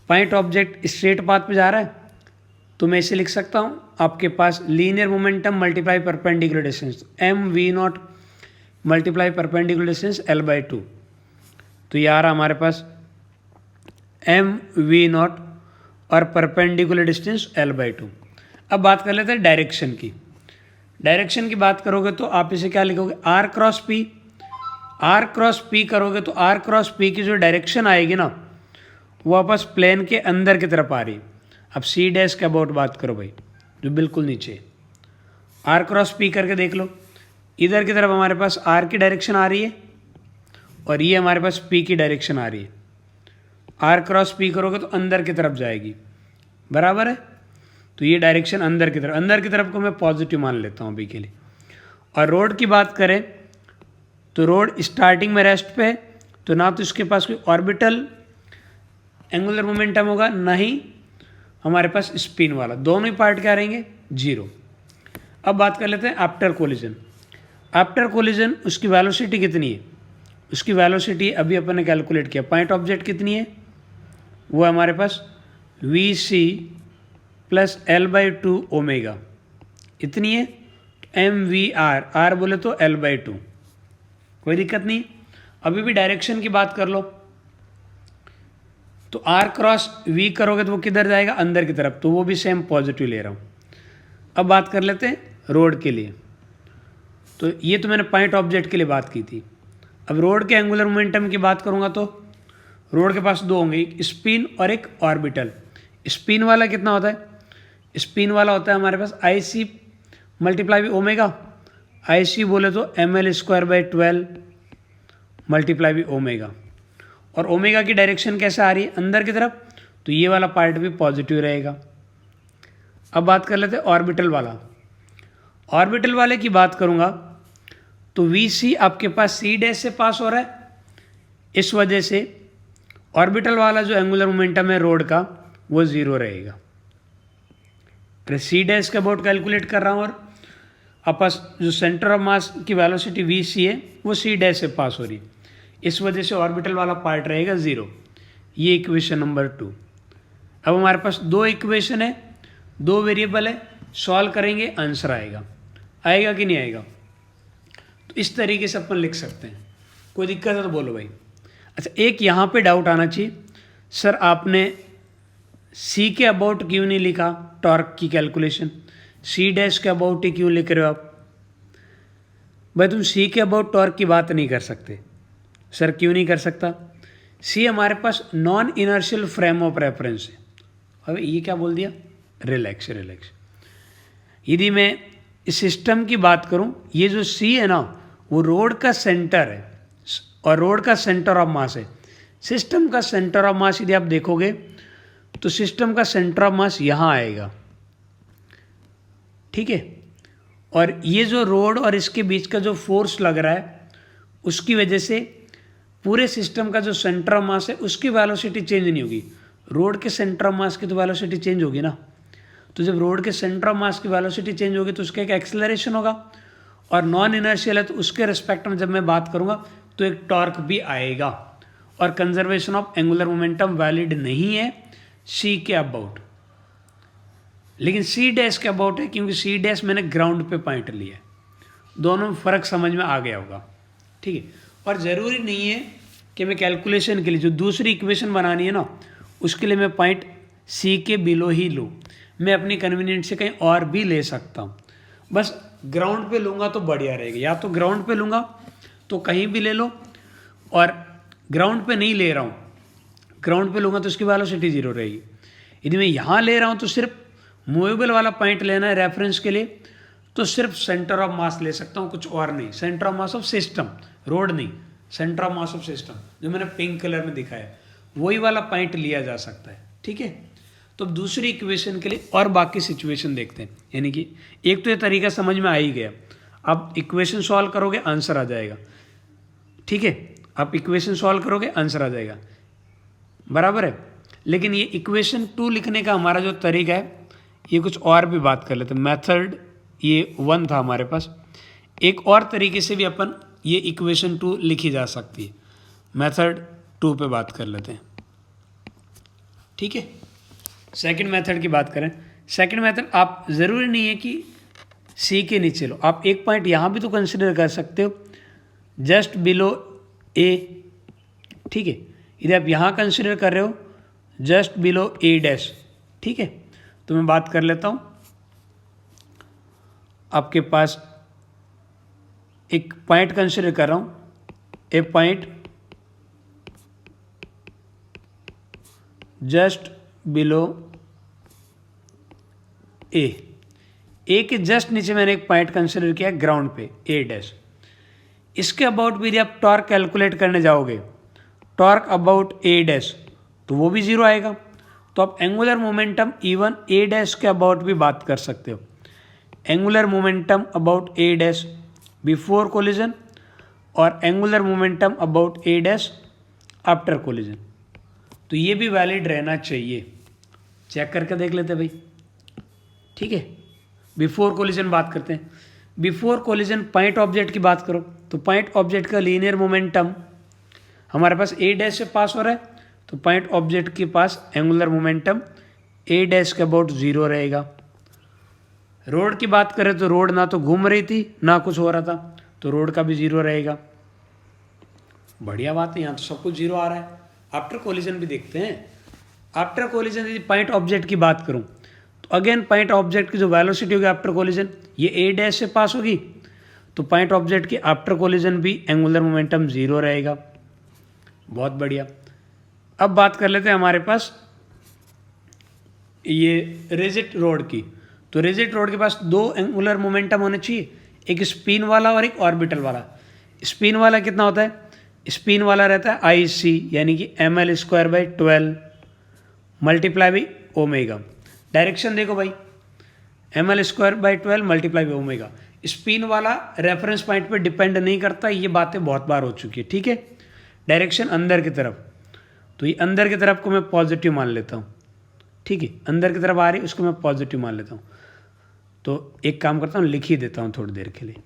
पॉइंट ऑब्जेक्ट स्ट्रेट पाथ पे जा रहा है, तो मैं इसे लिख सकता हूँ आपके पास linear momentum multiply perpendicular distance mv0 multiply perpendicular distance L/2। तो ये आ रहा हमारे पास mv0 और परपेंडिकुलर डिस्टेंस L/2। अब बात कर लेते हैं डायरेक्शन की। डायरेक्शन की बात करोगे तो आप इसे क्या लिखोगे, r cross p। r cross p करोगे तो r क्रॉस p की जो डायरेक्शन आएगी ना वो वापस प्लेन के अंदर की तरफ आ रही है। अब सी डैश के अबाउट बात करो भाई, जो बिल्कुल नीचे r क्रॉस p करके देख लो, इधर की तरफ हमारे पास r की डायरेक्शन आ रही है और ये हमारे पास p की डायरेक्शन आ रही है। r क्रॉस p करोगे तो अंदर की तरफ जाएगी। बराबर है, तो ये डायरेक्शन अंदर की तरफ को मैं पॉजिटिव मान लेता हूँ अभी के लिए। और रोड की बात करें तो रोड स्टार्टिंग में रेस्ट पे है, तो ना तो इसके पास कोई ऑर्बिटल एंगुलर मोमेंटम होगा, ना ही हमारे पास स्पिन वाला, दोनों ही पार्ट क्या रहेंगे, जीरो। अब बात कर लेते हैं आफ्टर कोलिजन। आफ्टर कोलिजन उसकी वेलोसिटी कितनी है, उसकी वेलोसिटी अभी अपन ने कैलकुलेट किया, पॉइंट ऑब्जेक्ट कितनी है, वो हमारे पास V C plus L/2 omega इतनी है, MV/r, आर बोले तो L/2, कोई दिक्कत नहीं। अभी भी डायरेक्शन की बात कर लो तो R क्रॉस V करोगे तो वो किधर जाएगा, अंदर की तरफ, तो वो भी सेम पॉजिटिव ले रहा हूँ। अब बात कर लेते हैं रोड के लिए, तो ये तो मैंने पॉइंट ऑब्जेक्ट के लिए बात की थी। अब रोड के एंगुलर मोमेंटम की बात करूँगा तो रोड के पास दो होंगे, एक स्पिन और एक ऑर्बिटल। स्पिन वाला कितना होता है, स्पिन वाला होता है हमारे पास IC मल्टीप्लाई भी ओमेगा, IC बोले तो mL²/12 मल्टीप्लाई भी ओमेगा, और ओमेगा की डायरेक्शन कैसे आ रही है, अंदर की तरफ, तो ये वाला पार्ट भी पॉजिटिव रहेगा। अब बात कर लेते हैं ऑर्बिटल वाला। ऑर्बिटल वाले की बात करूँगा तो VC आपके पास C' से पास हो रहा है, इस वजह से ऑर्बिटल वाला जो एंगुलर मोमेंटम है रोड का वो ज़ीरो रहेगा। C' का अबाउट कैलकुलेट कर रहा हूँ और आपस जो सेंटर ऑफ मास की वेलोसिटी VC है वो C' से पास हो रही है, इस वजह से ऑर्बिटल वाला पार्ट रहेगा ज़ीरो। ये इक्वेशन नंबर 2। अब हमारे पास दो इक्वेशन है, दो वेरिएबल है, सॉल्व करेंगे आंसर आएगा, आएगा कि नहीं आएगा। तो इस तरीके से अपन लिख सकते हैं, कोई दिक्कत है तो बोलो भाई। अच्छा, एक यहाँ पे डाउट आना चाहिए, सर आपने C के अबाउट क्यों नहीं लिखा टॉर्क की कैलकुलेशन, C' के अबाउट ही क्यों लिख रहे हो आप। भाई तुम C के अबाउट टॉर्क की बात नहीं कर सकते, सर क्यों नहीं कर सकता, C हमारे पास non inertial frame of reference है। अबे ये क्या बोल दिया, रिलैक्स रिलैक्स। यदि मैं इस सिस्टम की बात करूं, ये जो C है ना वो रोड का सेंटर है और रोड का सेंटर ऑफ मास है। सिस्टम का सेंटर ऑफ मास यदि आप देखोगे तो सिस्टम का सेंटर ऑफ मास यहाँ आएगा, ठीक है, और ये जो रोड और इसके बीच का जो फोर्स लग रहा है उसकी वजह से पूरे सिस्टम का जो सेंटर ऑफ मास है उसकी वेलोसिटी चेंज नहीं होगी, रोड के सेंटर ऑफ मास की तो वेलोसिटी चेंज होगी ना। तो जब रोड के सेंटर ऑफ मास की वेलोसिटी चेंज होगी तो उसका एक एक्सेलरेशन होगा, और नॉन इनर्शियल है तो उसके रिस्पेक्ट में जब मैं बात करूँगा तो एक टॉर्क भी आएगा, और conservation of angular momentum valid नहीं है C के अबाउट, लेकिन C' के अबाउट है, क्योंकि C' मैंने ग्राउंड पे पॉइंट लिया है। दोनों में फ़र्क समझ में आ गया होगा, ठीक है। और ज़रूरी नहीं है कि मैं कैलकुलेशन के लिए जो दूसरी इक्वेशन बनानी है ना उसके लिए मैं पॉइंट C के बिलो ही लूँ, मैं अपनी कन्वीनियंट से कहीं और भी ले सकता हूँ, बस ग्राउंड पे लूँगा तो बढ़िया रहेगा। या तो ग्राउंड पे लूँगा तो कहीं भी ले लो, और ग्राउंड पे नहीं ले रहा हूँ, ग्राउंड पे लूँगा तो उसकी वेलोसिटी ज़ीरो रहेगी। यदि मैं यहाँ ले रहा हूँ तो सिर्फ मूवेबल वाला पॉइंट लेना है रेफरेंस के लिए, तो सिर्फ सेंटर ऑफ मास ले सकता हूँ, कुछ और नहीं। Centre of mass of system, rod नहीं, centre of mass of system जो मैंने पिंक कलर में दिखाया वही वाला पॉइंट लिया जा सकता है, ठीक है। तो दूसरी इक्वेशन के लिए और बाकी सिचुएशन देखते हैं, यानी कि एक तो ये तरीका समझ में आ ही गया, आप इक्वेशन सॉल्व करोगे आंसर आ जाएगा, ठीक है, आप इक्वेशन सॉल्व करोगे आंसर आ जाएगा, बराबर है। लेकिन ये इक्वेशन 2 लिखने का हमारा जो तरीका है ये कुछ और भी बात कर लेते हैं। मेथड ये 1 था हमारे पास, एक और तरीके से भी अपन ये इक्वेशन 2 लिखी जा सकती है। मेथड 2 पे बात कर लेते हैं, ठीक है। सेकंड मेथड की बात करें, सेकंड मेथड आप ज़रूरी नहीं है कि C के नीचे लो, आप एक पॉइंट यहाँ भी तो कंसिडर कर सकते हो, जस्ट बिलो A, ठीक है। यदि आप यहाँ कंसिडर कर रहे हो जस्ट बिलो A', ठीक है, तो मैं बात कर लेता हूँ। आपके पास एक पॉइंट कंसिडर कर रहा हूँ, ए पॉइंट जस्ट बिलो ए के जस्ट नीचे मैंने एक पॉइंट कंसिडर किया ग्राउंड पे A'। इसके अबाउट भी यदि आप टॉर्क कैलकुलेट करने जाओगे, टॉर्क अबाउट A', तो वो भी ज़ीरो आएगा। तो आप एंगुलर मोमेंटम इवन A' के अबाउट भी बात कर सकते हो। Angular momentum about A' before collision और angular momentum about A dash after collision. तो ये भी वैलिड रहना चाहिए, चेक करके देख लेते भाई। ठीक है, बिफोर कोलिजन बात करते हैं। बिफोर कोलिजन पॉइंट ऑब्जेक्ट की बात करो तो पॉइंट ऑब्जेक्ट का लीनियर मोमेंटम हमारे पास ए डैश से पास हो रहा है, तो पॉइंट ऑब्जेक्ट के पास एंगुलर मोमेंटम ए डैश के अबाउट 0 रहेगा। रोड की बात करें तो रोड ना तो घूम रही थी ना कुछ हो रहा था, तो रोड का भी 0 रहेगा। बढ़िया बात है, यहाँ तो सब कुछ 0 आ रहा है। आफ्टर कोलिजन भी देखते हैं। आफ्टर कोलिजन यदि पॉइंट ऑब्जेक्ट की बात करूँ तो अगेन पॉइंट ऑब्जेक्ट की जो वेलोसिटी होगी आफ्टर कोलिजन, ये ए डैश से पास होगी, तो पॉइंट ऑब्जेक्ट की आफ्टर कोलिजन भी एंगुलर मोमेंटम 0 रहेगा। बहुत बढ़िया। अब बात कर लेते हैं हमारे पास ये रिजिड रोड की। तो रिजिड रोड के पास 2 एंगुलर मोमेंटम होने चाहिए, एक स्पिन वाला और एक ऑर्बिटल वाला। स्पिन वाला कितना होता है? स्पिन वाला रहता है IC यानी कि ml²/12 multiply by omega. Direction देखो भाई, ml²/12 multiply by omega. Spin वाला रेफरेंस पॉइंट पे डिपेंड नहीं करता, ये बातें बहुत बार हो चुकी है। ठीक है, डायरेक्शन अंदर की तरफ, तो ये अंदर की तरफ को मैं पॉजिटिव मान लेता हूँ। ठीक है, अंदर की तरफ आ रही उसको मैं पॉजिटिव मान लेता हूँ। तो एक काम करता हूँ, लिख ही देता हूँ थोड़ी देर के लिए,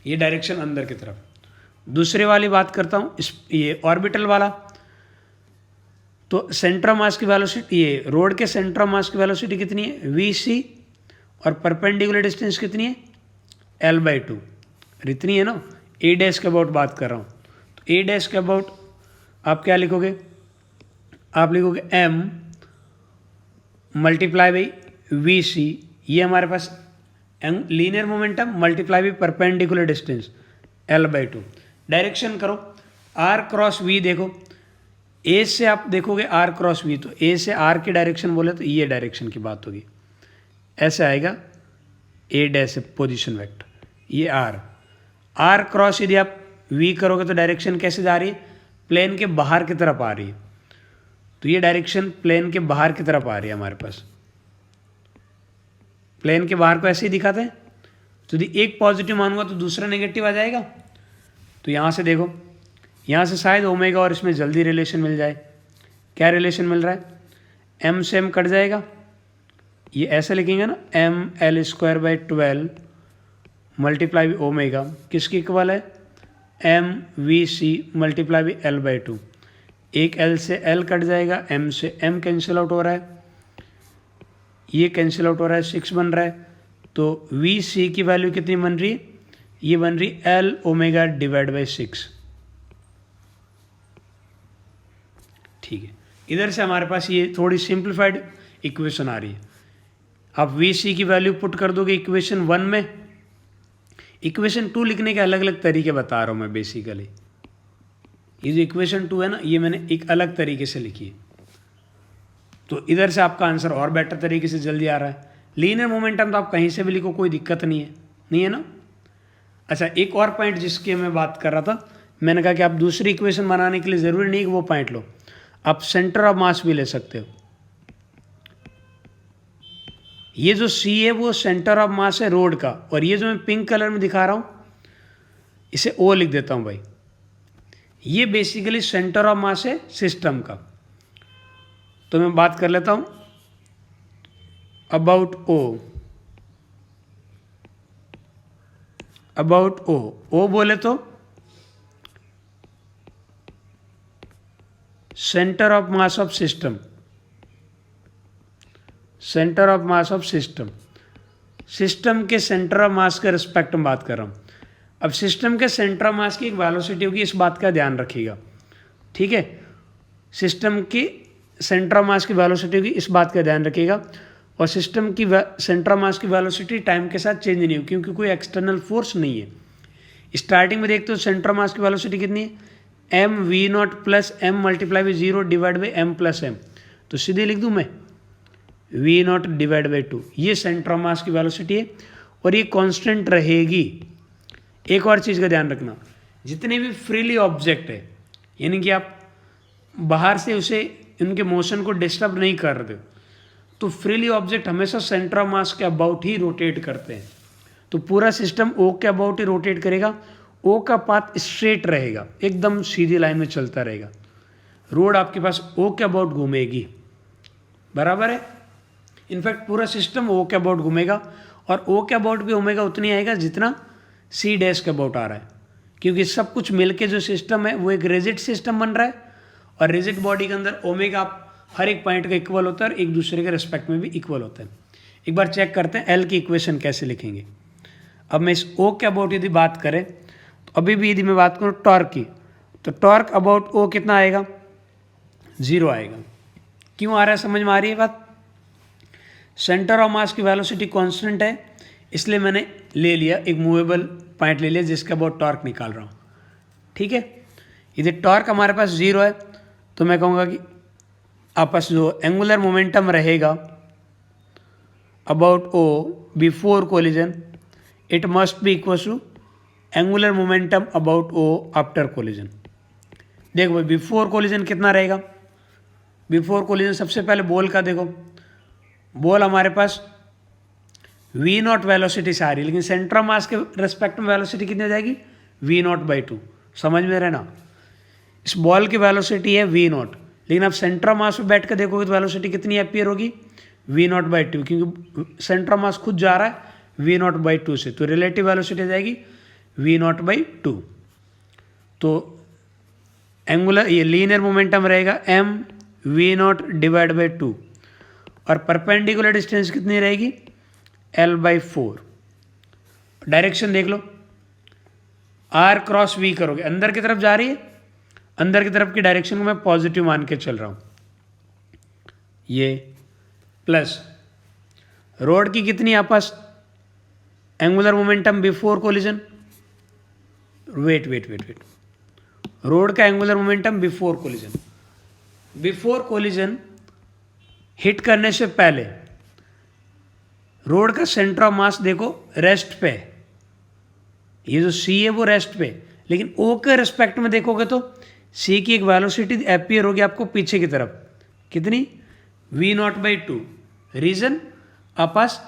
ये डायरेक्शन अंदर की तरफ। दूसरे वाली बात करता हूँ, ये ऑर्बिटल वाला। तो सेंटर ऑफ मास की वेलोसिटी, ये रोड के सेंटर ऑफ मास की वेलोसिटी कितनी है? VC, और परपेंडिकुलर डिस्टेंस कितनी है? L/2। इतनी है ना। ए डैश के अबाउट बात कर रहा हूँ, तो ए डैश के अबाउट आप क्या लिखोगे? आप लिखोगे M मल्टीप्लाई बाई VC, ये हमारे पास linear momentum multiply by perpendicular distance L/2। Direction करो R क्रॉस V, देखो A से आप देखोगे R क्रॉस V, तो A से R की डायरेक्शन बोले तो ये डायरेक्शन की बात होगी, ऐसे आएगा A डैश पोजीशन वेक्टर, ये R क्रॉस यदि आप V करोगे तो डायरेक्शन कैसे जा रही है? प्लेन के बाहर की तरफ आ रही है, तो ये डायरेक्शन प्लेन के बाहर की तरफ आ रही है हमारे पास। प्लेन के बाहर को ऐसे ही दिखाते हैं, तो यदि एक पॉजिटिव मानूंगा तो दूसरा नेगेटिव आ जाएगा। तो यहाँ से देखो, यहाँ से शायद ओमेगा और इसमें जल्दी रिलेशन मिल जाए। क्या रिलेशन मिल रहा है? M से M कट जाएगा, ये ऐसे लिखेंगे ना, ml²/12 मल्टीप्लाई बाई ओमेगा, किसकी इक्वल है? MVC multiply by L/2। एक L से L कट जाएगा, M से M कैंसिल आउट हो रहा है, ये कैंसिल आउट हो रहा है, 6 बन रहा है। तो VC की वैल्यू कितनी बन रही है? ये बन रही L/6। ठीक है, इधर से हमारे पास ये थोड़ी सिंप्लीफाइड इक्वेशन आ रही है। आप VC की वैल्यू पुट कर दोगे इक्वेशन 1 में। इक्वेशन 2 लिखने के अलग अलग तरीके बता रहा हूँ मैं बेसिकली। ये जो इक्वेशन 2 है ना, ये मैंने एक अलग तरीके से लिखी है, तो इधर से आपका आंसर और बेटर तरीके से जल्दी आ रहा है। लीनियर मोमेंटम तो आप कहीं से भी लिखो, कोई दिक्कत नहीं है ना। अच्छा, एक और पॉइंट जिसकी मैं बात कर रहा था, मैंने कहा कि आप दूसरी इक्वेशन बनाने के लिए ज़रूरी नहीं कि वो पॉइंट लो, आप सेंटर ऑफ मास भी ले सकते हो। ये जो C है वो सेंटर ऑफ मास है रोड का, और ये जो मैं पिंक कलर में दिखा रहा हूँ इसे O लिख देता हूँ भाई, ये बेसिकली सेंटर ऑफ मास है सिस्टम का। तो मैं बात कर लेता हूँ अबाउट O बोले तो centre of mass of system, centre of mass of system, system के सेंटर ऑफ मास के रिस्पेक्ट में बात कर रहा हूँ। अब सिस्टम के सेंटर ऑफ मास की एक वेलोसिटी होगी, इस बात का ध्यान रखिएगा। ठीक है, सिस्टम की सेंटर ऑफ मास की वेलोसिटी होगी, इस बात का ध्यान रखिएगा। और सिस्टम की सेंटर ऑफ मास की वेलोसिटी टाइम के साथ चेंज नहीं होगी, क्योंकि कोई एक्सटर्नल फोर्स नहीं है। स्टार्टिंग में देखते हो सेंटर ऑफ मास की वेलोसिटी कितनी है? mv0 plus m multiply by 0 divide by m plus m। तो सीधे लिख दूँ मैं v0 डिवाइड बाई 2, ये सेंटर ऑफ मास की वेलोसिटी है और ये कांस्टेंट रहेगी। एक और चीज़ का ध्यान रखना, जितने भी फ्रीली ऑब्जेक्ट है, यानी कि आप बाहर से उसे उनके मोशन को डिस्टर्ब नहीं कर रहे हो, तो फ्रीली ऑब्जेक्ट हमेशा सेंटर ऑफ मास के अबाउट ही रोटेट करते हैं। तो पूरा सिस्टम ओ के अबाउट ही रोटेट करेगा, ओ का पाथ स्ट्रेट रहेगा, एकदम सीधी लाइन में चलता रहेगा। रोड आपके पास ओ के अबाउट घूमेगी, बराबर है। इनफैक्ट पूरा सिस्टम ओ के अबाउट घूमेगा, और ओ के अबाउट भी ओमेगा उतनी आएगा जितना सी डैश के अबाउट आ रहा है, क्योंकि सब कुछ मिलके जो सिस्टम है वो एक रिजिड सिस्टम बन रहा है, और रिजिड बॉडी के अंदर ओमेगा हर एक पॉइंट का इक्वल होता है और एक दूसरे के रिस्पेक्ट में भी इक्वल होता है। एक बार चेक करते हैं एल की इक्वेशन कैसे लिखेंगे। अब मैं इस ओ के अबाउट यदि बात करें तो अभी भी यदि मैं बात करूँ टॉर्क की, तो टॉर्क अबाउट ओ कितना आएगा, 0 आएगा। क्यों आ रहा है, समझ में आ रही है बात। सेंटर ऑफ मास की वेलोसिटी कांस्टेंट है, इसलिए मैंने ले लिया एक मूवेबल पॉइंट ले लिया जिसके अबाउट टॉर्क निकाल रहा हूँ, ठीक है। यदि टॉर्क हमारे पास 0 है तो मैं कहूँगा कि आपस जो एंगुलर मोमेंटम रहेगा about O before collision, it must be equal to angular momentum about O after collision. देखो भाई बिफोर कोलिजन कितना रहेगा, बिफोर कोलिजन सबसे पहले बॉल का देखो, बॉल हमारे पास वी नॉट वेलोसिटी से आ रही है, लेकिन सेंटर ऑफ मास के रेस्पेक्ट में वेलोसिटी कितनी हो जाएगी, वी नॉट बाई 2। समझ में रहना, इस बॉल की वेलोसिटी है वी नॉट, लेकिन आप सेंटर ऑफ मास पे बैठ कर देखोगे तो वेलोसिटी कितनी अपीयर होगी, वी नॉट बाई 2, क्योंकि सेंटर ऑफ मास खुद जा रहा है वी नॉट बाई 2 से, तो रिलेटिव वेलोसिटी आ जाएगी वी नॉट बाई 2। तो एंगुलर ये लीनियर मोमेंटम रहेगा M V naught divide by 2, और परपेंडिकुलर डिस्टेंस कितनी रहेगी, एल बाई 4। डायरेक्शन देख लो, आर क्रॉस वी करोगे, अंदर की तरफ जा रही है, अंदर की तरफ की डायरेक्शन को मैं पॉजिटिव मान के चल रहा हूँ, ये प्लस रोड की कितनी आपस angular momentum before collision, wait rod का angular momentum before collision hit करने से पहले रोड का सेंटर ऑफ मास देखो रेस्ट पे, ये जो सी है वो रेस्ट पे, लेकिन ओ के रिस्पेक्ट में देखोगे तो सी की एक वेलोसिटी अपीयर होगी आपको पीछे की तरफ, कितनी, वी नॉट बाई 2। रीजन आपस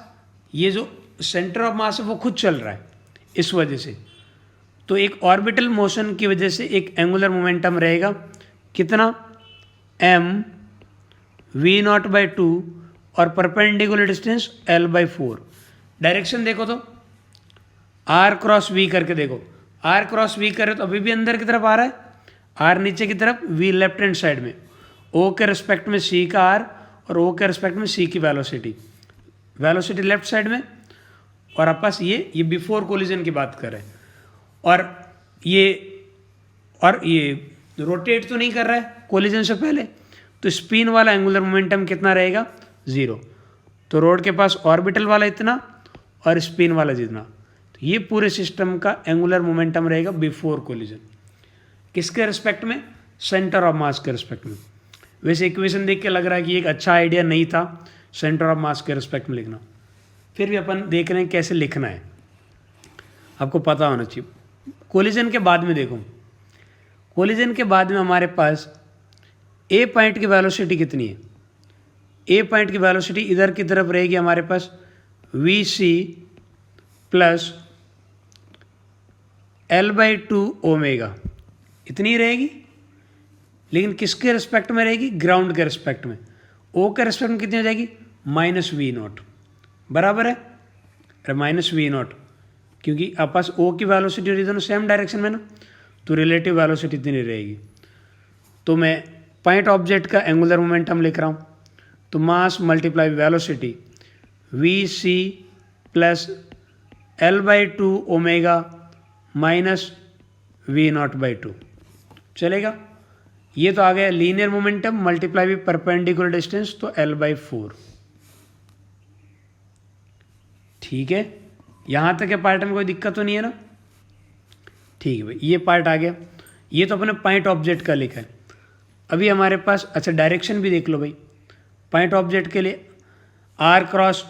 ये जो सेंटर ऑफ मास है वो खुद चल रहा है, इस वजह से। तो एक ऑर्बिटल मोशन की वजह से एक एंगुलर मोमेंटम रहेगा कितना, एम वी नॉट बाई 2 और perpendicular distance L by 4। Direction देखो तो आर क्रॉस वी करके देखो, आर क्रॉस वी करे तो अभी भी अंदर की तरफ आ रहा है, आर नीचे की तरफ, वी लेफ्ट हैंड साइड में, ओ के रिस्पेक्ट में सी का आर और ओ के रिस्पेक्ट में सी की वेलोसिटी लेफ्ट साइड में, और आपस ये बिफोर कोलिजन की बात कर रहे हैं, और ये रोटेट तो नहीं कर रहा है कोलिजन से पहले, तो स्पिन वाला एंगुलर मोमेंटम कितना रहेगा, 0। तो रोड के पास ऑर्बिटल वाला इतना और स्पिन वाला जितना, तो ये पूरे सिस्टम का एंगुलर मोमेंटम रहेगा बिफोर कोलिजन, किसके रिस्पेक्ट में, सेंटर ऑफ मास के रिस्पेक्ट में। वैसे इक्वेशन देख के लग रहा है कि एक अच्छा आइडिया नहीं था सेंटर ऑफ मास के रिस्पेक्ट में लिखना, फिर भी अपन देख रहे हैं कैसे लिखना है, आपको पता होना चाहिए। कोलिजन के बाद में देखो, कोलिजन के बाद में हमारे पास ए पॉइंट की वेलोसिटी कितनी है, ए पॉइंट की वेलोसिटी इधर की तरफ रहेगी हमारे पास V C plus L by 2 omega, इतनी रहेगी, लेकिन किसके रिस्पेक्ट में रहेगी, ग्राउंड के रिस्पेक्ट में। ओ के रिस्पेक्ट में कितनी हो जाएगी, माइनस वी नॉट, बराबर है, अरे माइनस वी नॉट, क्योंकि आपस ओ की वेलोसिटी और दोनों सेम डायरेक्शन में ना, तो रिलेटिव वेलोसिटी इतनी रहेगी। तो मैं पॉइंट ऑब्जेक्ट का एंगुलर मोमेंटम लिख रहा हूँ, तो mass multiply velocity V C plus L by 2 omega minus V naught by 2, चलेगा। ये तो आ गया linear momentum multiply with perpendicular distance, तो एल बाई 4, ठीक है। यहाँ तक के पार्ट में कोई दिक्कत तो नहीं है ना, ठीक है भाई, ये पार्ट आ गया। ये तो अपने पॉइंट ऑब्जेक्ट का लिखा है। अभी हमारे पास अच्छा डायरेक्शन भी देख लो भाई, पॉइंट ऑब्जेक्ट के लिए आर क्रॉस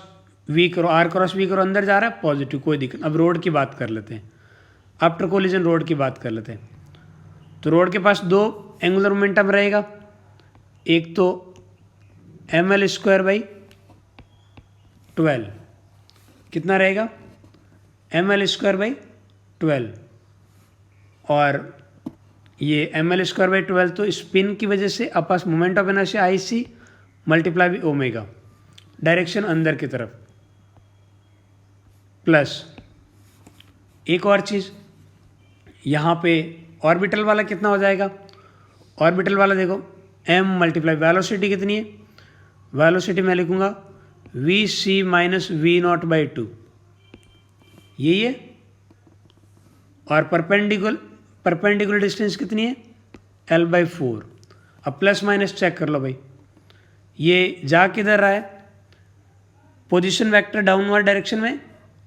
वी करो, आर क्रॉस वी करो, अंदर जा रहा है पॉजिटिव, कोई दिक्कत। अब रोड की बात कर लेते हैं, आफ्टर कोलिजन रोड की बात कर लेते हैं। तो रोड के पास 2 एंगुलर मोमेंटम रहेगा, एक तो एम एल स्क्वायर बाई 12 कितना रहेगा, ml²/12 और ये ml²/12 तो स्पिन की वजह से अपस moment of inertia IC multiply by omega, direction अंदर की तरफ, प्लस एक और चीज़ यहाँ पे ऑर्बिटल वाला कितना हो जाएगा, ऑर्बिटल वाला देखो m मल्टीप्लाई वेलोसिटी कितनी है, वेलोसिटी मैं लिखूँगा vc माइनस v0/2 यही है, और परपेंडिकुलर डिस्टेंस कितनी है l/4। अब प्लस माइनस चेक कर लो भाई, ये जा किधर रहा है, पोजीशन वेक्टर डाउनवर्ड डायरेक्शन में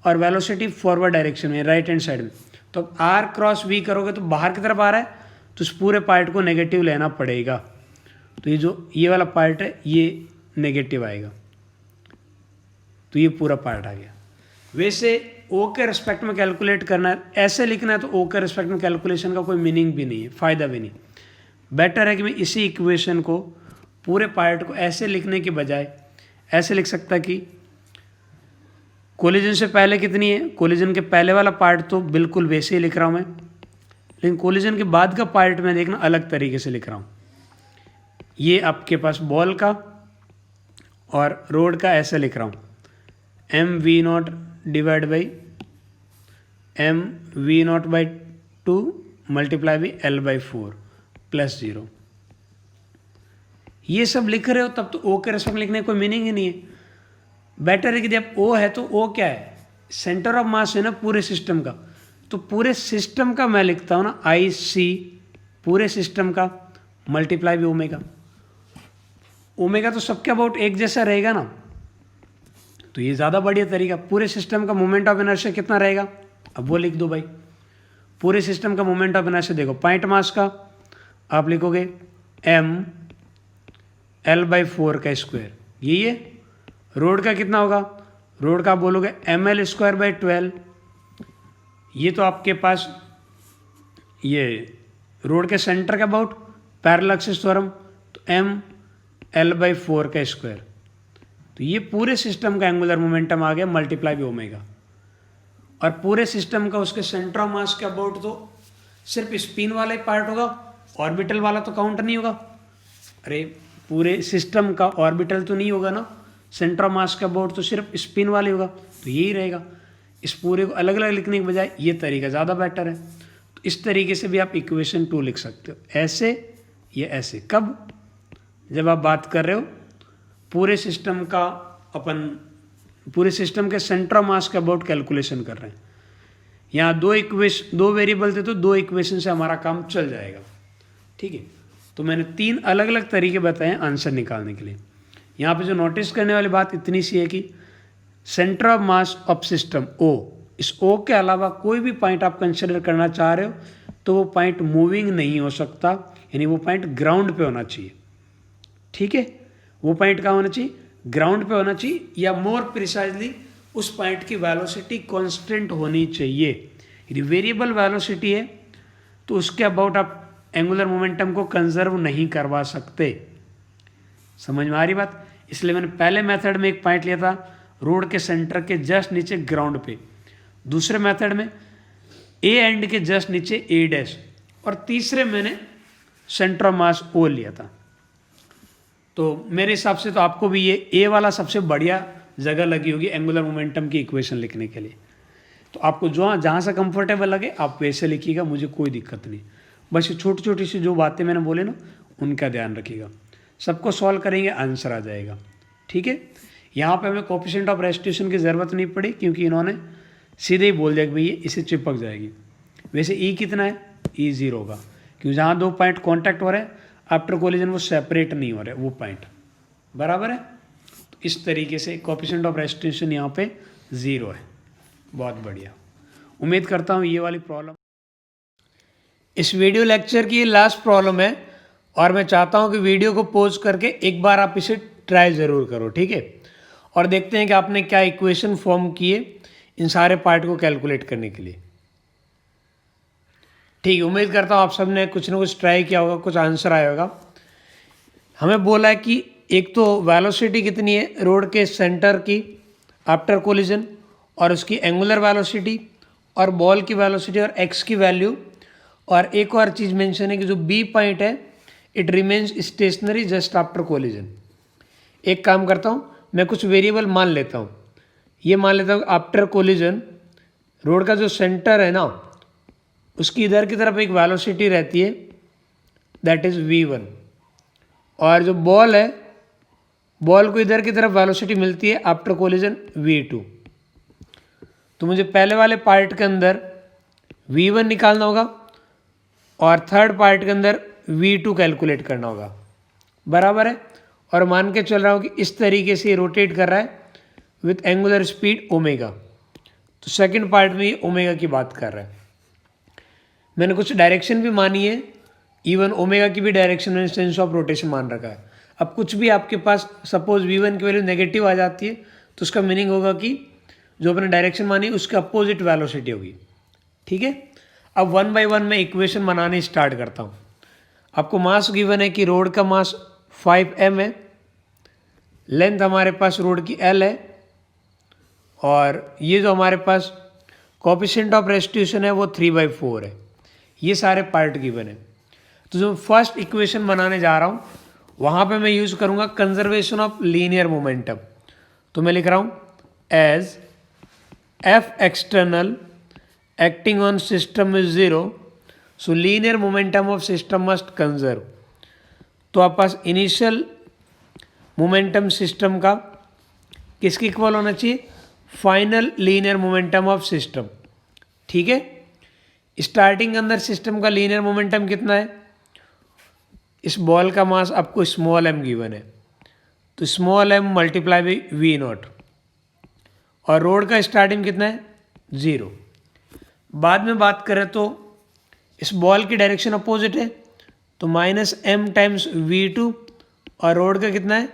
और वेलोसिटी फॉरवर्ड डायरेक्शन में, राइट हैंड साइड में। तो अब r क्रॉस v करोगे तो बाहर की तरफ आ रहा है, तो इस पूरे पार्ट को नेगेटिव लेना पड़ेगा। तो ये वाला पार्ट है ये नेगेटिव आएगा, तो ये पूरा पार्ट आ गया। वैसे ओ के रिस्पेक्ट में कैलकुलेट करना है, ऐसे लिखना है तो ओ के रिस्पेक्ट में कैलकुलेशन का कोई मीनिंग भी नहीं है, फ़ायदा भी नहीं। बेटर है कि मैं इसी इक्वेशन को पूरे पार्ट को ऐसे लिखने के बजाय ऐसे लिख सकता कि कोलिजन से पहले कितनी है, कोलिजन के पहले वाला पार्ट तो बिल्कुल वैसे ही लिख रहा हूँ मैं, लेकिन कोलिजन के बाद का पार्ट मैं देखना अलग तरीके से लिख रहा हूँ। ये आपके पास बॉल का और रोड का ऐसे लिख रहा हूँ, mv0 divide by mv0/2 multiply by l/4 plus 0। ये सब लिख रहे हो तब तो ओ के रेस्पेक्ट में लिखने का कोई मीनिंग ही नहीं है। बेटर है कि जब ओ है तो ओ क्या है, सेंटर ऑफ मास है ना पूरे सिस्टम का, तो पूरे सिस्टम का मैं लिखता हूँ ना IC पूरे सिस्टम का मल्टीप्लाई बाई ओमेगा। ओमेगा तो सबके अबाउट एक जैसा रहेगा ना, तो ये ज़्यादा बढ़िया तरीका। पूरे सिस्टम का मोमेंट ऑफ इनर्शिया कितना रहेगा, अब वो लिख दो भाई। पूरे सिस्टम का मोमेंट ऑफ इनर्शिया देखो, पॉइंट मास का आप लिखोगे m l/4 का स्क्वायर, यही है। रोड का कितना होगा, रोड का आप बोलोगे ml²/12, ये तो आपके पास ये रोड के सेंटर के अबाउट पैरेलल एक्सिस थ्योरम, तो m l/4 का स्क्वायर, तो ये पूरे सिस्टम का एंगुलर मोमेंटम आ गया मल्टीप्लाई बाई ओमेगा। और पूरे सिस्टम का उसके सेंटर ऑफ मास के अबाउट तो सिर्फ स्पिन वाला ही पार्ट होगा, ऑर्बिटल वाला तो काउंट नहीं होगा। अरे पूरे सिस्टम का ऑर्बिटल तो नहीं होगा ना, सेंटर ऑफ मास के अबाउट तो सिर्फ स्पिन वाले होगा, तो यही रहेगा। इस पूरे को अलग अलग लिखने के बजाय ये तरीका ज़्यादा बेटर है। तो इस तरीके से भी आप इक्वेशन 2 लिख सकते हो, ऐसे या ऐसे। कब, जब आप बात कर रहे हो पूरे सिस्टम का, अपन पूरे सिस्टम के सेंटर ऑफ मास के अबाउट कैलकुलेशन कर रहे हैं। यहाँ दो वेरिएबल थे तो 2 इक्वेशन से हमारा काम चल जाएगा, ठीक है। तो मैंने 3 अलग अलग तरीके बताए आंसर निकालने के लिए। यहाँ पे जो नोटिस करने वाली बात इतनी सी है कि centre of mass of system O, इस O के अलावा कोई भी पॉइंट आप कंसिडर करना चाह रहे हो तो वो पॉइंट मूविंग नहीं हो सकता, यानी वो पॉइंट ग्राउंड पे होना चाहिए, ठीक है। वो पॉइंट कहाँ होना चाहिए, ग्राउंड पे होना चाहिए, या मोर प्रिसाइजली उस पॉइंट की वेलोसिटी कांस्टेंट होनी चाहिए। यदि वेरिएबल वेलोसिटी है तो उसके अबाउट आप एंगुलर मोमेंटम को कंजर्व नहीं करवा सकते। समझ में आ रही बात। इसलिए मैंने पहले मेथड में एक पॉइंट लिया था रोड के सेंटर के जस्ट नीचे ग्राउंड पे, दूसरे मेथड में ए एंड के जस्ट नीचे ए डैश, और तीसरे मैंने सेंटर ऑफ मास ओ लिया था। तो मेरे हिसाब से तो आपको भी ये ए वाला सबसे बढ़िया जगह लगी होगी एंगुलर मोमेंटम की इक्वेशन लिखने के लिए। तो आपको जहाँ से कंफर्टेबल लगे आप वैसे लिखिएगा, मुझे कोई दिक्कत नहीं। बस ये छोटी छोटी सी जो बातें मैंने बोले ना उनका ध्यान रखिएगा। सबको सॉल्व करेंगे आंसर आ जाएगा, ठीक है। यहाँ पे हमें कोएफिशिएंट ऑफ रेस्टिट्यूशन की ज़रूरत नहीं पड़ी, क्योंकि इन्होंने सीधे ही बोल दिया कि भाई ये इसे चिपक जाएगी। वैसे ई कितना है, ई 0 होगा, क्योंकि जहाँ 2 पॉइंट कॉन्टैक्ट हो रहे हैं आफ्टर कोलिजन वो सेपरेट नहीं हो रहे, वो पॉइंट बराबर है। तो इस तरीके से कोएफिशिएंट ऑफ रेस्टिट्यूशन यहाँ पे 0 है। बहुत बढ़िया, उम्मीद करता हूँ ये वाली प्रॉब्लम, इस वीडियो लेक्चर की लास्ट प्रॉब्लम है, और मैं चाहता हूँ कि वीडियो को पॉज करके एक बार आप इसे ट्राई ज़रूर करो, ठीक है। और देखते हैं कि आपने क्या इक्वेशन फॉर्म किए इन सारे पार्ट को कैलकुलेट करने के लिए। ठीक है, उम्मीद करता हूँ आप सब ने कुछ ना कुछ ट्राई किया होगा, कुछ आंसर आया होगा। हमें बोला है कि एक तो वेलोसिटी कितनी है रोड के सेंटर की आफ्टर कोलिजन, और उसकी एंगुलर वेलोसिटी और बॉल की वेलोसिटी और एक्स की वैल्यू। और एक और चीज़ मेंशन है कि जो बी पॉइंट है it remains stationary just after collision. एक काम करता हूँ, मैं कुछ वेरिएबल मान लेता हूँ। ये मान लेता हूँ आफ्टर कोलिजन रोड का जो सेंटर है ना उसकी इधर की तरफ एक वेलोसिटी रहती है दैट इज़ v1, और जो बॉल है बॉल को इधर की तरफ वेलोसिटी मिलती है आफ्टर कोलिजन v2। तो मुझे पहले वाले पार्ट के अंदर v1 निकालना होगा और थर्ड पार्ट के अंदर v2 कैलकुलेट करना होगा, बराबर है। और मान के चल रहा हूँ कि इस तरीके से रोटेट कर रहा है विथ एंगुलर स्पीड ओमेगा। तो सेकंड पार्ट में ये ओमेगा की बात कर रहा है। मैंने कुछ डायरेक्शन भी मानी है, इवन ओमेगा की भी डायरेक्शन मैंने सेंस ऑफ रोटेशन मान रखा है। अब कुछ भी आपके पास सपोज v1 की वैल्यू नेगेटिव आ जाती है तो उसका मीनिंग होगा कि जो अपने डायरेक्शन मानी उसके अपोजिट वेलोसिटी होगी, ठीक है। अब 1 बाय 1 मैं इक्वेशन बनाने स्टार्ट करता हूँ। आपको मास गिवन है कि रोड का मास 5m है, लेंथ हमारे पास रोड की l है, और ये जो हमारे पास कोएफिशिएंट ऑफ रेस्टिट्यूशन है वो 3/4 है। ये सारे पार्ट गिवन है। तो जो फर्स्ट इक्वेशन बनाने जा रहा हूँ वहाँ पे मैं यूज़ करूँगा कंजर्वेशन ऑफ लीनियर मोमेंटम। तो मैं लिख रहा हूँ as F external acting on system is 0 so linear momentum of system must conserve. तो आपके पास इनिशियल मोमेंटम सिस्टम का किसके इक्वल होना चाहिए, final linear momentum of system, ठीक है। स्टार्टिंग अंदर सिस्टम का लीनियर मोमेंटम कितना है, इस बॉल का मास आपको स्मॉल m गिवन है तो small m multiply by v0, और रोड का स्टार्टिंग कितना है 0। बाद में बात करें तो इस बॉल की डायरेक्शन अपोजिट है तो -m टाइम्स v2, और रोड का कितना है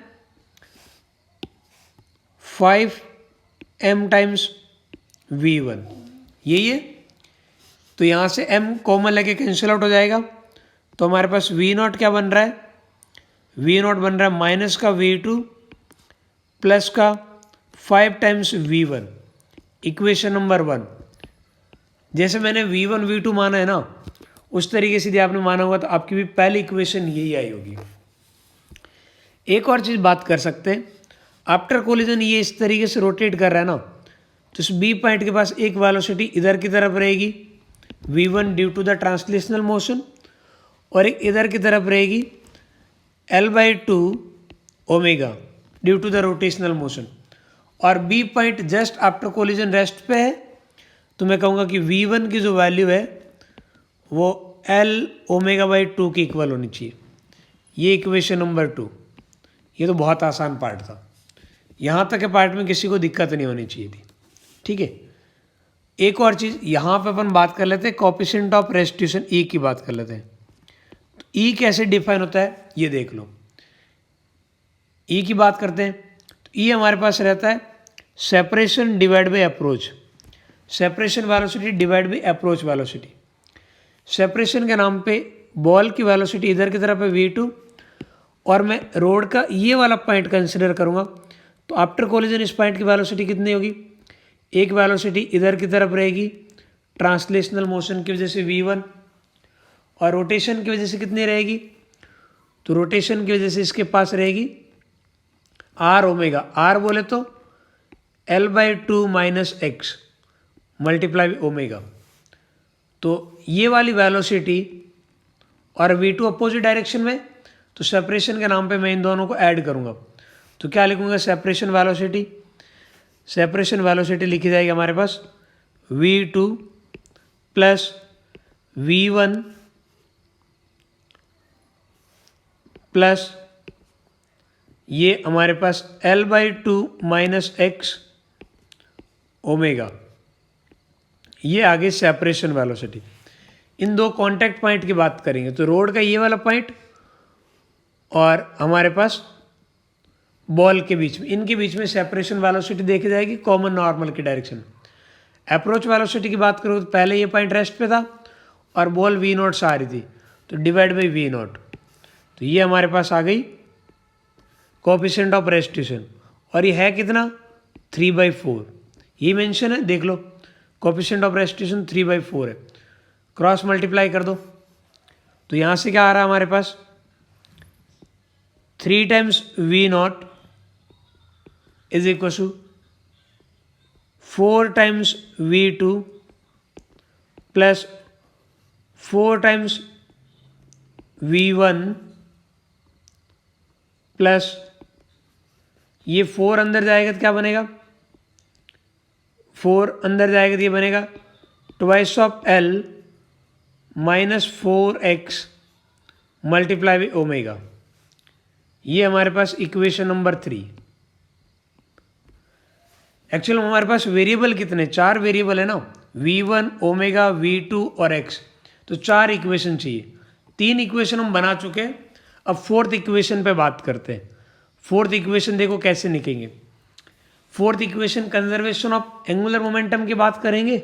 5m टाइम्स v1, यही है। तो यहाँ से m कॉमन लेके कैंसिल आउट हो जाएगा तो हमारे पास v0 क्या बन रहा है, v0 बन रहा है माइनस का v2 प्लस का 5 टाइम्स v1, इक्वेशन नंबर 1। जैसे मैंने v1 v2 माना है ना उस तरीके से यदि आपने माना होगा तो आपकी भी पहली इक्वेशन यही आई होगी। एक और चीज़ बात कर सकते हैं, आफ्टर कोलिजन ये इस तरीके से रोटेट कर रहा है ना तो इस बी पॉइंट के पास एक वेलोसिटी इधर की तरफ रहेगी v1 due to the translational motion, और एक इधर की तरफ रहेगी L/2 omega due to the rotational motion. और B point just after collision rest पे है तो मैं कहूँगा कि v1 की जो वैल्यू है वो L/2 की इक्वल होनी चाहिए। ये इक्वेशन नंबर 2। ये तो बहुत आसान पार्ट था, यहाँ तक के पार्ट में किसी को दिक्कत नहीं होनी चाहिए थी, ठीक है। एक और चीज़ यहाँ पे अपन बात कर लेते हैं कोएफिशिएंट ऑफ रेस्टिट्यूशन ई की बात कर लेते हैं। तो ई कैसे डिफाइन होता है ये देख लो। ई की बात करते हैं तो ई हमारे पास रहता है separation divide by approach, separation velocity divide by approach velocity. Separation के नाम पे बॉल की वेलोसिटी इधर की तरफ है v2, और मैं रोड का ये वाला पॉइंट कंसिडर करूँगा तो आफ्टर कोलिजन इस पॉइंट की वेलोसिटी कितनी होगी, एक वेलोसिटी इधर की तरफ रहेगी ट्रांसलेशनल मोशन की वजह से v1, और रोटेशन की वजह से कितनी रहेगी, तो रोटेशन की वजह से इसके पास रहेगी r ओमेगा, r बोले तो L/2 minus x multiply omega. तो ये वाली वेलोसिटी और v2 अपोजिट डायरेक्शन में, तो सेपरेशन के नाम पे मैं इन दोनों को ऐड करूँगा तो क्या लिखूँगा, सेपरेशन वेलोसिटी, सेपरेशन वेलोसिटी लिखी जाएगी हमारे पास v2 प्लस v1 प्लस ये हमारे पास L/2 माइनस एक्स ओमेगा, ये आगे सेपरेशन वेलोसिटी। इन दो कांटेक्ट पॉइंट की बात करेंगे तो रोड का ये वाला पॉइंट और हमारे पास बॉल के बीच में, इनके बीच में सेपरेशन वेलोसिटी देखी जाएगी कॉमन नॉर्मल की डायरेक्शन। अप्रोच वेलोसिटी की बात करूँ तो पहले ये पॉइंट रेस्ट पे था और बॉल v0 से आ रही थी तो डिवाइड बाई v0, तो ये हमारे पास आ गई कोएफिशिएंट ऑफ रेस्टिट्यूशन, और ये है कितना 3/4। ये मेंशन है, देख लो कोफिशिएंट ऑफ रेस्टिट्यूशन 3/4 है, क्रॉस मल्टीप्लाई कर दो तो यहाँ से क्या आ रहा है हमारे पास 3 times V0 is equal to 4 times V2 plus 4 times V1 plus ये 4 अंदर जाएगा तो क्या बनेगा, 4 अंदर जाएगा तो ये बनेगा twice of L minus 4x multiply by omega. ये हमारे पास इक्वेशन नंबर 3। एक्चुअल हमारे पास वेरिएबल कितने, 4 वेरिएबल है ना, V1 ओमेगा V2 और x, तो 4 इक्वेशन चाहिए। 3 इक्वेशन हम बना चुके हैं, अब 4th इक्वेशन पे बात करते हैं। 4th इक्वेशन देखो कैसे निकलेंगे। 4th equation conservation of angular momentum की बात करेंगे,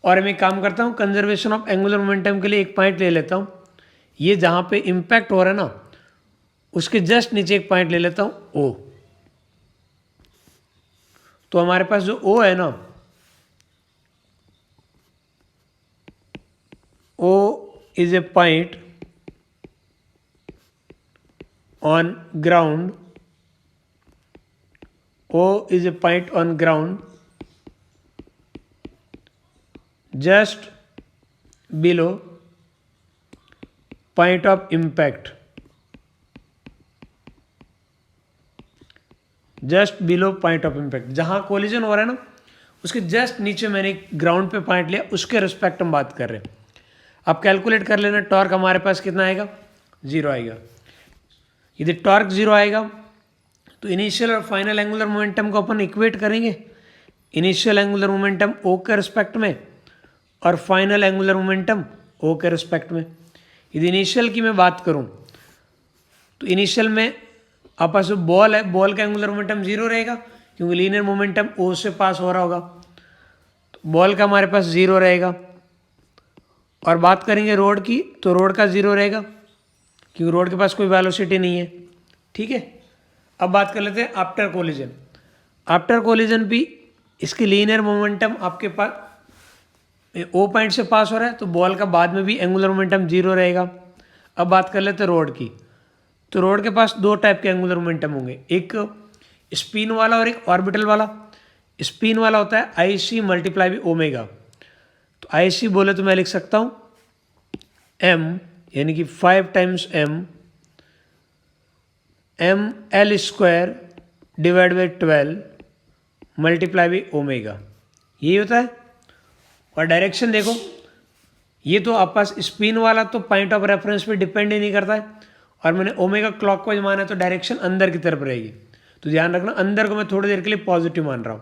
और मैं काम करता हूँ कंजर्वेशन ऑफ एंगुलर मोमेंटम के लिए एक पॉइंट ले लेता हूँ, ये जहाँ पे इम्पैक्ट हो रहा है ना उसके जस्ट नीचे एक पॉइंट ले लेता हूँ O। तो हमारे पास जो O है ना, O is a point on ground, O is a point on ground just below point of impact, just below point of impact, जहाँ कोलिजन हो रहा है ना उसके जस्ट नीचे मैंने एक ग्राउंड पे पॉइंट लिया, उसके रिस्पेक्ट हम बात कर रहे हैं। अब कैलकुलेट कर लेना, टॉर्क हमारे पास कितना आएगा, 0 आएगा। यदि टॉर्क 0 आएगा तो इनिशियल और फाइनल एंगुलर मोमेंटम को अपन इक्वेट करेंगे, इनिशियल एंगुलर मोमेंटम O के रिस्पेक्ट में और फाइनल एंगुलर मोमेंटम O के रिस्पेक्ट में। यदि इनिशियल की मैं बात करूं तो इनिशियल में आपस जो बॉल है, बॉल का एंगुलर मोमेंटम 0 रहेगा क्योंकि लीनियर मोमेंटम O से पास हो रहा होगा, तो बॉल का हमारे पास 0 रहेगा। और बात करेंगे रोड की तो रोड का 0 रहेगा क्योंकि रोड के पास कोई वेलोसिटी नहीं है। ठीक है, अब बात कर लेते हैं आफ्टर कोलिजन। आफ्टर कोलिजन भी इसकी लीनियर मोमेंटम आपके पास O पॉइंट से पास हो रहा है तो बॉल का बाद में भी एंगुलर मोमेंटम 0 रहेगा। अब बात कर लेते हैं रोड की, तो रोड के पास 2 टाइप के एंगुलर मोमेंटम होंगे, एक स्पिन वाला और एक ऑर्बिटल वाला। स्पिन वाला होता है IC मल्टीप्लाई बाई ओमेगा, तो IC बोले तो मैं लिख सकता हूँ M यानी कि 5 times M L square divide by 12 multiply by omega, यही होता है। और डायरेक्शन देखो, ये तो आप पास स्पिन वाला तो पॉइंट ऑफ रेफरेंस पे डिपेंड ही नहीं करता है, और मैंने ओमेगा क्लॉकवाइज माना है तो डायरेक्शन अंदर की तरफ रहेगी, तो ध्यान रखना अंदर को मैं थोड़ी देर के लिए पॉजिटिव मान रहा हूँ।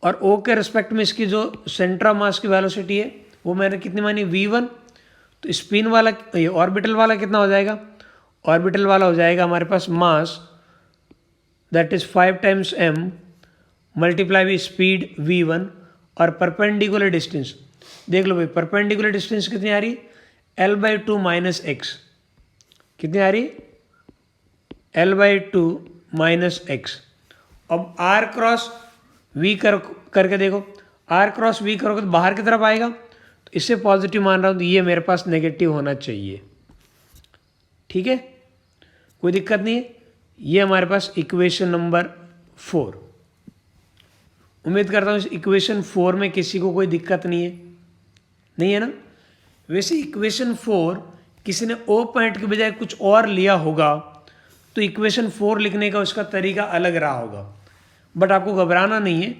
और O के रिस्पेक्ट में इसकी जो सेंटर ऑफ मास की वेलोसिटी है वो मैंने कितनी मानी, V1। तो स्पिन वाला ये ऑर्बिटल वाला कितना हो जाएगा, ऑर्बिटल वाला हो जाएगा हमारे पास mass that is 5 times M multiply by speed V1 और परपेंडिकुलर डिस्टेंस देख लो भाई, परपेंडिकुलर डिस्टेंस कितनी आ रही, L/2 माइनस एक्स, कितनी आ रही, L/2 माइनस एक्स। अब R क्रॉस V करके देखो, R क्रॉस V करोगे तो बाहर की तरफ आएगा, तो इससे पॉजिटिव मान रहा हूँ तो ये मेरे पास नेगेटिव होना चाहिए। ठीक है, कोई दिक्कत नहीं है। ये हमारे पास इक्वेशन नंबर 4। उम्मीद करता हूँ इस इक्वेशन 4 में किसी को कोई दिक्कत नहीं है ना। वैसे इक्वेशन 4 किसी ने O पॉइंट के बजाय कुछ और लिया होगा तो इक्वेशन 4 लिखने का उसका तरीका अलग रहा होगा, बट आपको घबराना नहीं है,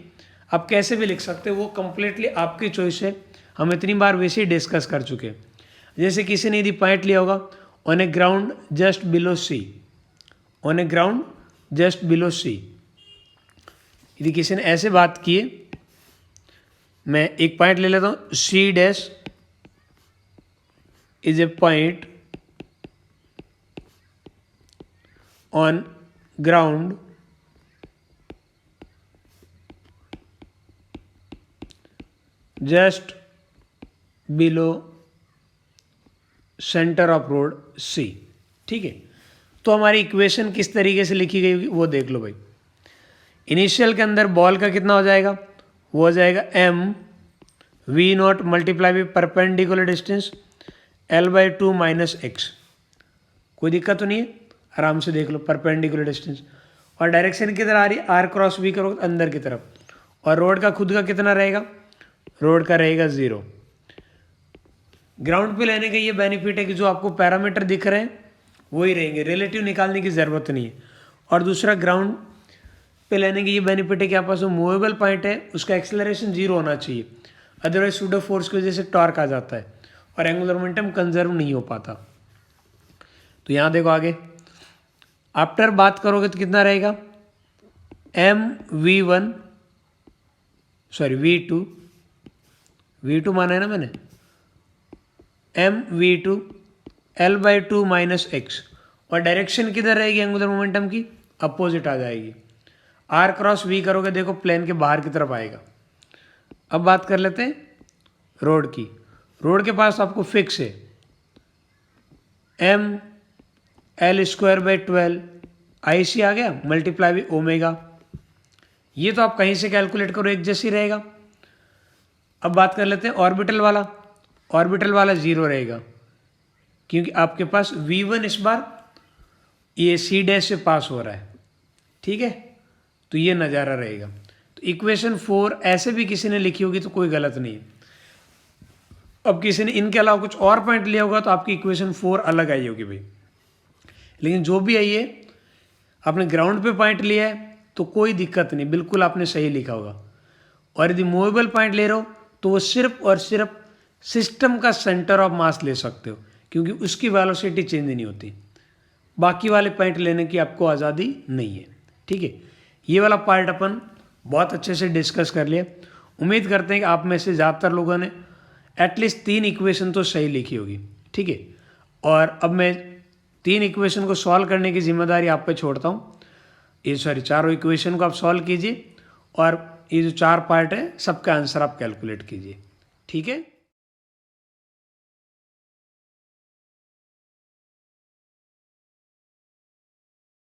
आप कैसे भी लिख सकते हो, वो कम्प्लीटली आपकी चॉइस है। हम इतनी बार वैसे ही डिस्कस कर चुके हैं। जैसे किसी ने यदि पॉइंट लिया होगा on A ground just below C, on A ground just below C, यदि किसी ने ऐसे बात की है, मैं एक पॉइंट ले लेता हूँ, C dash is a point on ground just below centre of road C। ठीक है, तो हमारी इक्वेशन किस तरीके से लिखी गई वो देख लो भाई। इनिशियल के अंदर बॉल का कितना हो जाएगा, वो हो जाएगा mv0 multiply by perpendicular distance l/2 minus x. कोई दिक्कत तो नहीं है, आराम से देख लो परपेंडिकुलर डिस्टेंस। और डायरेक्शन किधर आ रही है, r क्रॉस v करो अंदर की तरफ। और रोड का खुद का कितना रहेगा, रोड का रहेगा 0। ग्राउंड पे लेने का ये बेनिफिट है कि जो आपको पैरामीटर दिख रहे हैं वही रहेंगे, रिलेटिव निकालने की ज़रूरत नहीं है। और दूसरा ग्राउंड पे लेने की ये बेनिफिट है कि आपके पास जो मूवेबल पॉइंट है उसका एक्सेलरेशन 0 होना चाहिए, अदरवाइज सूडो फोर्स की वजह से टॉर्क आ जाता है और एंगुलर मोमेंटम कंजर्व नहीं हो पाता। तो यहाँ देखो आगे आफ्टर बात करोगे तो कितना रहेगा, v2 माना है ना मैंने, mv2 l/2 माइनस एक्स। और डायरेक्शन किधर रहेगी एंगुलर मोमेंटम की, अपोजिट आ जाएगी। r क्रॉस v करोगे देखो प्लेन के बाहर की तरफ आएगा। अब बात कर लेते हैं रोड की। रोड के पास आपको फिक्स है m l/12 IC आ गया मल्टीप्लाई बाई ओमेगा। ये तो आप कहीं से कैलकुलेट करो एक जैसी रहेगा। अब बात कर लेते हैं ऑर्बिटल वाला। ऑर्बिटल वाला 0 रहेगा क्योंकि आपके पास v1 इस बार ये c डैश से पास हो रहा है, ठीक है, तो ये नज़ारा रहेगा। तो इक्वेशन 4 ऐसे भी किसी ने लिखी होगी तो कोई गलत नहीं है। अब किसी ने इनके अलावा कुछ और पॉइंट लिया होगा तो आपकी इक्वेशन 4 अलग आई होगी भाई। लेकिन जो भी आई है आपने ग्राउंड पे पॉइंट लिया है तो कोई दिक्कत नहीं, बिल्कुल आपने सही लिखा होगा। और यदि मूवेबल पॉइंट ले रहे हो तो वो सिर्फ और सिर्फ सिस्टम का सेंटर ऑफ मास ले सकते हो क्योंकि उसकी वेलोसिटी चेंज नहीं होती। बाकी वाले पॉइंट लेने की आपको आज़ादी नहीं है, ठीक है। ये वाला पार्ट अपन बहुत अच्छे से डिस्कस कर लिया। उम्मीद करते हैं कि आप में से ज़्यादातर लोगों ने एटलीस्ट 3 इक्वेशन तो सही लिखी होगी, ठीक है। और अब मैं 3 इक्वेशन को सॉल्व करने की जिम्मेदारी आप पे छोड़ता हूँ। चारों इक्वेशन को आप सॉल्व कीजिए और ये जो 4 पार्ट है सबका आंसर आप कैलकुलेट कीजिए, ठीक है।